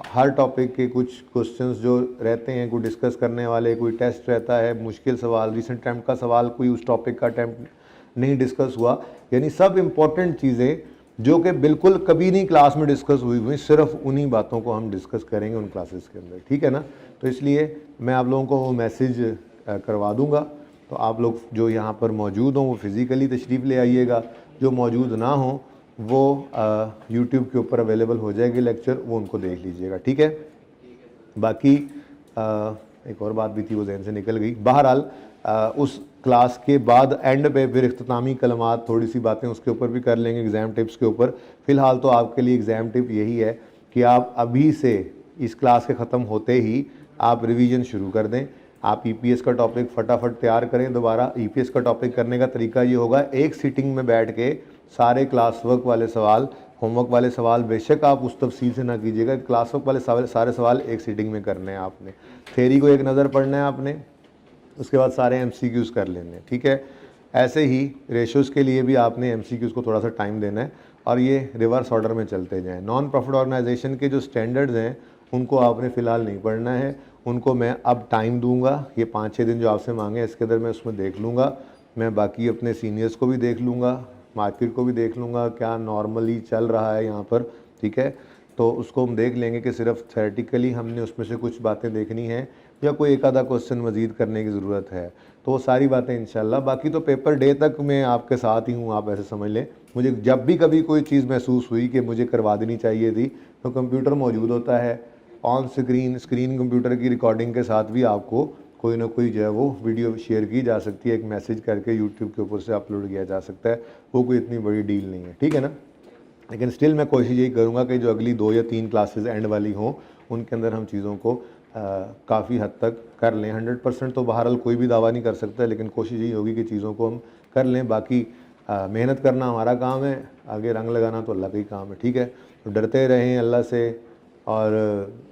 A: हर टॉपिक के कुछ क्वेश्चंस जो रहते हैं, कोई डिस्कस करने वाले, कोई टेस्ट रहता है, मुश्किल सवाल, रिसेंट अटैम्प्ट का सवाल, कोई उस टॉपिक का अटैम्प्ट नहीं डिस्कस हुआ, यानी सब इम्पोर्टेंट चीज़ें जो कि बिल्कुल कभी नहीं क्लास में डिस्कस हुई, सिर्फ उन्हीं बातों को हम डिस्कस करेंगे उन क्लासेस के अंदर, ठीक है ना। तो इसलिए मैं आप लोगों को वो मैसेज करवा दूंगा। तो आप लोग जो यहाँ पर मौजूद हों वो फिज़िकली तशरीफ़ ले आइएगा, जो मौजूद ना हो वो यूट्यूब के ऊपर अवेलेबल हो जाएगी लेक्चर, वो उनको देख लीजिएगा, ठीक है। बाकी एक और बात भी थी, वो जहन से निकल गई। बहरहाल उस क्लास के बाद एंड पे फिर इख्तितामी कलमात, थोड़ी सी बातें उसके ऊपर भी कर लेंगे, एग्ज़ाम टिप्स के ऊपर। फ़िलहाल तो आपके लिए एग्ज़ाम टिप यही है कि आप अभी से इस क्लास के ख़त्म होते ही आप रिवीजन शुरू कर दें। आप ईपीएस का टॉपिक फटाफट तैयार करें। दोबारा ईपीएस का टॉपिक करने का तरीका ये होगा, एक सीटिंग में बैठ के सारे क्लास वर्क वाले सवाल, होमवर्क वाले सवाल बेशक आप उस तफसील से ना कीजिएगा, क्लास वर्क वाले सारे सवाल एक सीटिंग में करने हैं आपने। थ्योरी को एक नज़र पढ़ना है आपने, उसके बाद सारे एमसीक्यूज़ कर लेने, ठीक है। ऐसे ही रेशोज़ के लिए भी आपने एमसीक्यूज़ को थोड़ा सा टाइम देना है और ये रिवर्स ऑर्डर में चलते जाएं। नॉन प्रॉफिट ऑर्गेनाइजेशन के जो स्टैंडर्ड्स हैं उनको आपने फ़िलहाल नहीं पढ़ना है, उनको मैं अब टाइम दूंगा। ये 5-6 दिन जो आपसे मांगे इसके अंदर मैं उसमें देख लूँगा। मैं बाकी अपने सीनियर्स को भी देख लूँगा, मार्केट को भी देख लूँगा, क्या नॉर्मली चल रहा है यहाँ पर, ठीक है। तो उसको हम देख लेंगे कि सिर्फ थ्योरेटिकली हमने उसमें से कुछ बातें देखनी है या कोई एक आधा क्वेश्चन मज़ीद करने की ज़रूरत है, तो वो सारी बातें इंशाल्लाह। बाकी तो पेपर डे तक मैं आपके साथ ही हूँ, आप ऐसे समझ लें। मुझे जब भी कभी कोई चीज़ महसूस हुई कि मुझे करवा देनी चाहिए थी, तो कंप्यूटर मौजूद होता है ऑन स्क्रीन कंप्यूटर की रिकॉर्डिंग के साथ भी आपको कोई ना कोई जो है वो वीडियो शेयर की जा सकती है, एक मैसेज करके यूट्यूब के ऊपर से अपलोड किया जा सकता है, वो कोई इतनी बड़ी डील नहीं है, ठीक है ना। लेकिन स्टिल मैं कोशिश यही करूँगा कि जो अगली 2 या 3 क्लासेस एंड वाली हों उनके अंदर हम चीज़ों को काफ़ी हद तक कर लें। 100% तो बहरहाल कोई भी दावा नहीं कर सकता, लेकिन कोशिश यही होगी कि चीज़ों को हम कर लें। बाकी मेहनत करना हमारा काम है, आगे रंग लगाना तो अल्लाह का ही काम है, ठीक है। तो डरते रहें अल्लाह से और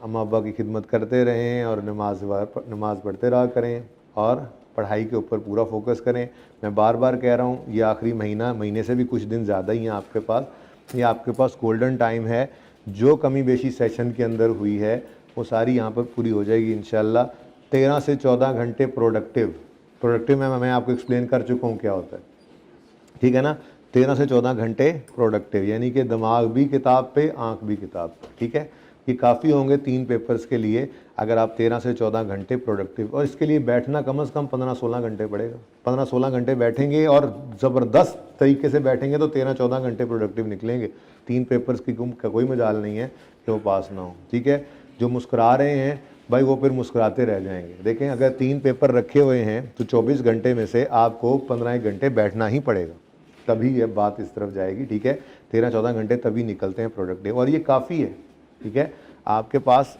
A: अम्मा अब्बा की खिदमत करते रहें और नमाज पढ़ते रहा करें और पढ़ाई के ऊपर पूरा फोकस करें। मैं बार बार कह रहा हूँ, ये आखिरी महीने से भी कुछ दिन ज़्यादा ही हैं आपके पास, ये आपके पास गोल्डन टाइम है। जो कमी बेशी सेशन के अंदर हुई है वो सारी यहाँ पर पूरी हो जाएगी इंशाल्लाह। 13 से 14 घंटे प्रोडक्टिव में मैं आपको एक्सप्लेन कर चुका हूँ क्या होता है, ठीक है ना। 13 से 14 घंटे प्रोडक्टिव, यानी कि दिमाग भी किताब पे, आंख भी किताब पे, ठीक है। ये काफ़ी होंगे 3 पेपर्स के लिए अगर आप 13 से 14 घंटे प्रोडक्टिव, और इसके लिए बैठना कम से कम 15-16 घंटे पड़ेगा। 15-16 घंटे बैठेंगे और ज़बरदस्त तरीके से बैठेंगे तो 13-14 घंटे प्रोडक्टिव निकलेंगे। 3 पेपर्स की कोई मजाल नहीं है कि वो पास ना हो, ठीक है। जो मुस्कुरा रहे हैं भाई वो फिर मुस्कुराते रह जाएंगे। देखें, अगर 3 पेपर रखे हुए हैं तो 24 घंटे में से आपको 15 घंटे बैठना ही पड़ेगा, तभी ये बात इस तरफ जाएगी, ठीक है। 13-14 घंटे तभी निकलते हैं प्रोडक्टिव, और ये काफ़ी है, ठीक है। आपके पास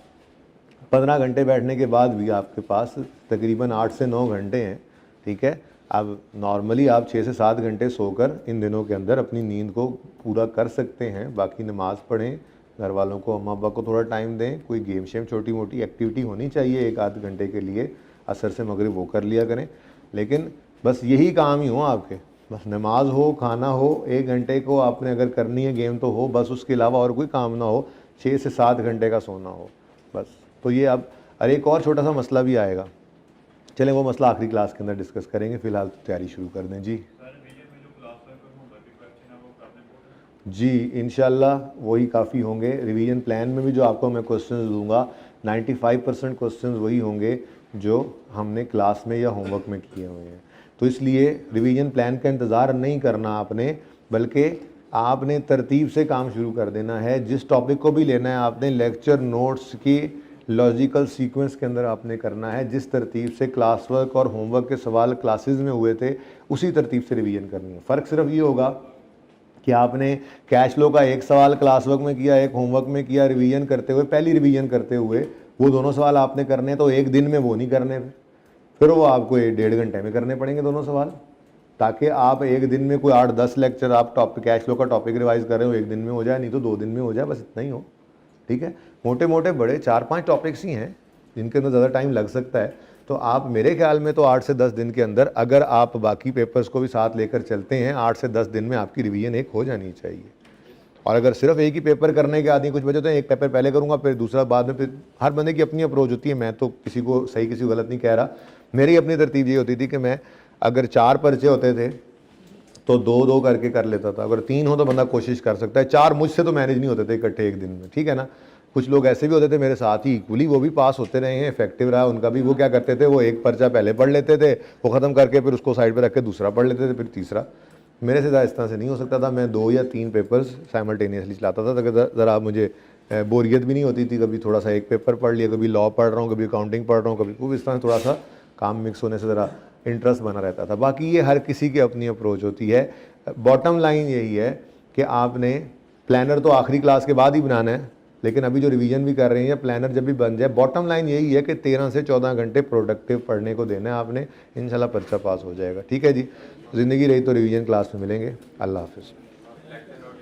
A: 15 घंटे बैठने के बाद भी आपके पास तकरीबन 8 से 9 घंटे हैं, ठीक है। अब नॉर्मली आप 6 से 7 घंटे सोकर इन दिनों के अंदर अपनी नींद को पूरा कर सकते हैं। बाकी नमाज़ पढ़ें, घर वालों को, अम्मा अब्बा को थोड़ा टाइम दें, कोई गेम शेम छोटी मोटी एक्टिविटी होनी चाहिए 1-8 घंटे के लिए, असर से मगरिब वो कर लिया करें। लेकिन बस यही काम ही हो आपके, बस नमाज हो, खाना हो, 1 घंटे को आपने अगर करनी है गेम तो हो, बस उसके अलावा और कोई काम ना हो। 6 से 7 घंटे का सोना हो बस। तो ये अब, अरे एक और छोटा सा मसला भी आएगा, चलें वो मसला आखिरी क्लास के अंदर डिस्कस करेंगे, फ़िलहाल तैयारी शुरू कर दें। जी इंशाल्लाह वही काफ़ी होंगे। रिवीजन प्लान में भी जो आपको मैं क्वेश्चंस दूंगा 95% क्वेश्चंस वही होंगे जो हमने क्लास में या होमवर्क में किए हुए हैं। तो इसलिए रिवीजन प्लान का इंतज़ार नहीं करना आपने, बल्कि आपने तरतीब से काम शुरू कर देना है। जिस टॉपिक को भी लेना है आपने लेक्चर नोट्स की लॉजिकल सीक्वेंस के अंदर आपने करना है। जिस तरतीब से क्लास वर्क और होमवर्क के सवाल क्लासेस में हुए थे उसी तरतीब से रिवीजन करनी है। फ़र्क सिर्फ ये होगा कि आपने कैश फ्लो का एक सवाल क्लास वर्क में किया, एक होमवर्क में किया, रिवीजन करते हुए, पहली रिवीजन करते हुए वो दोनों सवाल आपने करने, तो एक दिन में वो नहीं करने, फिर वो आपको 1-1.5 घंटे में करने पड़ेंगे दोनों सवाल, ताकि आप एक दिन में कोई 8-10 लेक्चर आप टॉपिक कैश फ्लो का टॉपिक रिवाइज कर रहे हो, एक दिन में हो जाए, नहीं तो 2 दिन में हो जाए, बस इतना ही हो, ठीक है। मोटे मोटे बड़े 4-5 टॉपिक्स ही हैं जिनके अंदर ज़्यादा टाइम लग सकता है। तो आप मेरे ख्याल में तो 8 से 10 दिन के अंदर, अगर आप बाकी पेपर्स को भी साथ लेकर चलते हैं, 8 से 10 दिन में आपकी रिवीजन एक हो जानी चाहिए। और अगर सिर्फ एक ही पेपर करने के आदमी कुछ बचे तो एक पेपर पहले करूँगा फिर दूसरा बाद में, फिर हर बंदे की अपनी अप्रोच होती है। मैं तो किसी को सही किसी को गलत नहीं कह रहा, मेरी अपनी तरतीब ये होती थी कि मैं अगर 4 पर्चे होते थे तो 2-2 करके कर लेता था। अगर 3 हो तो बंदा कोशिश कर सकता है, 4 मुझसे तो मैनेज नहीं होते थे इकट्ठे एक दिन में, ठीक है ना। कुछ लोग ऐसे भी होते थे मेरे साथ ही इक्वली, वो भी पास होते रहे हैं, इफेक्टिव रहा उनका भी। वो क्या करते थे, वो एक पर्चा पहले पढ़ लेते थे, वो ख़त्म करके फिर उसको साइड पे रख के दूसरा पढ़ लेते थे, फिर तीसरा। मेरे से इस तरह से नहीं हो सकता था। मैं 2 या 3 पेपर्स साइमल्टेनियसली चलाता था, ताकि ज़रा मुझे बोरियत भी नहीं होती थी। कभी थोड़ा सा एक पेपर पढ़ लिया, कभी लॉ पढ़ रहा हूँ, कभी अकाउंटिंग पढ़ रहा हूँ, कभी वो, इस तरह थोड़ा सा काम मिक्स होने से ज़रा इंटरेस्ट बना रहता था। बाकी ये हर किसी की अपनी अप्रोच होती है। बॉटम लाइन यही है कि आपने प्लानर तो आखिरी क्लास के बाद ही बनाना है, लेकिन अभी जो रिवीजन भी कर रहे हैं या प्लानर जब भी बन जाए, बॉटम लाइन यही है कि 13 से 14 घंटे प्रोडक्टिव पढ़ने को देना है आपने, इंशाल्लाह पर्चा पास हो जाएगा, ठीक है जी। ज़िंदगी रही तो रिवीजन क्लास में मिलेंगे। अल्लाह हाफ़िज़।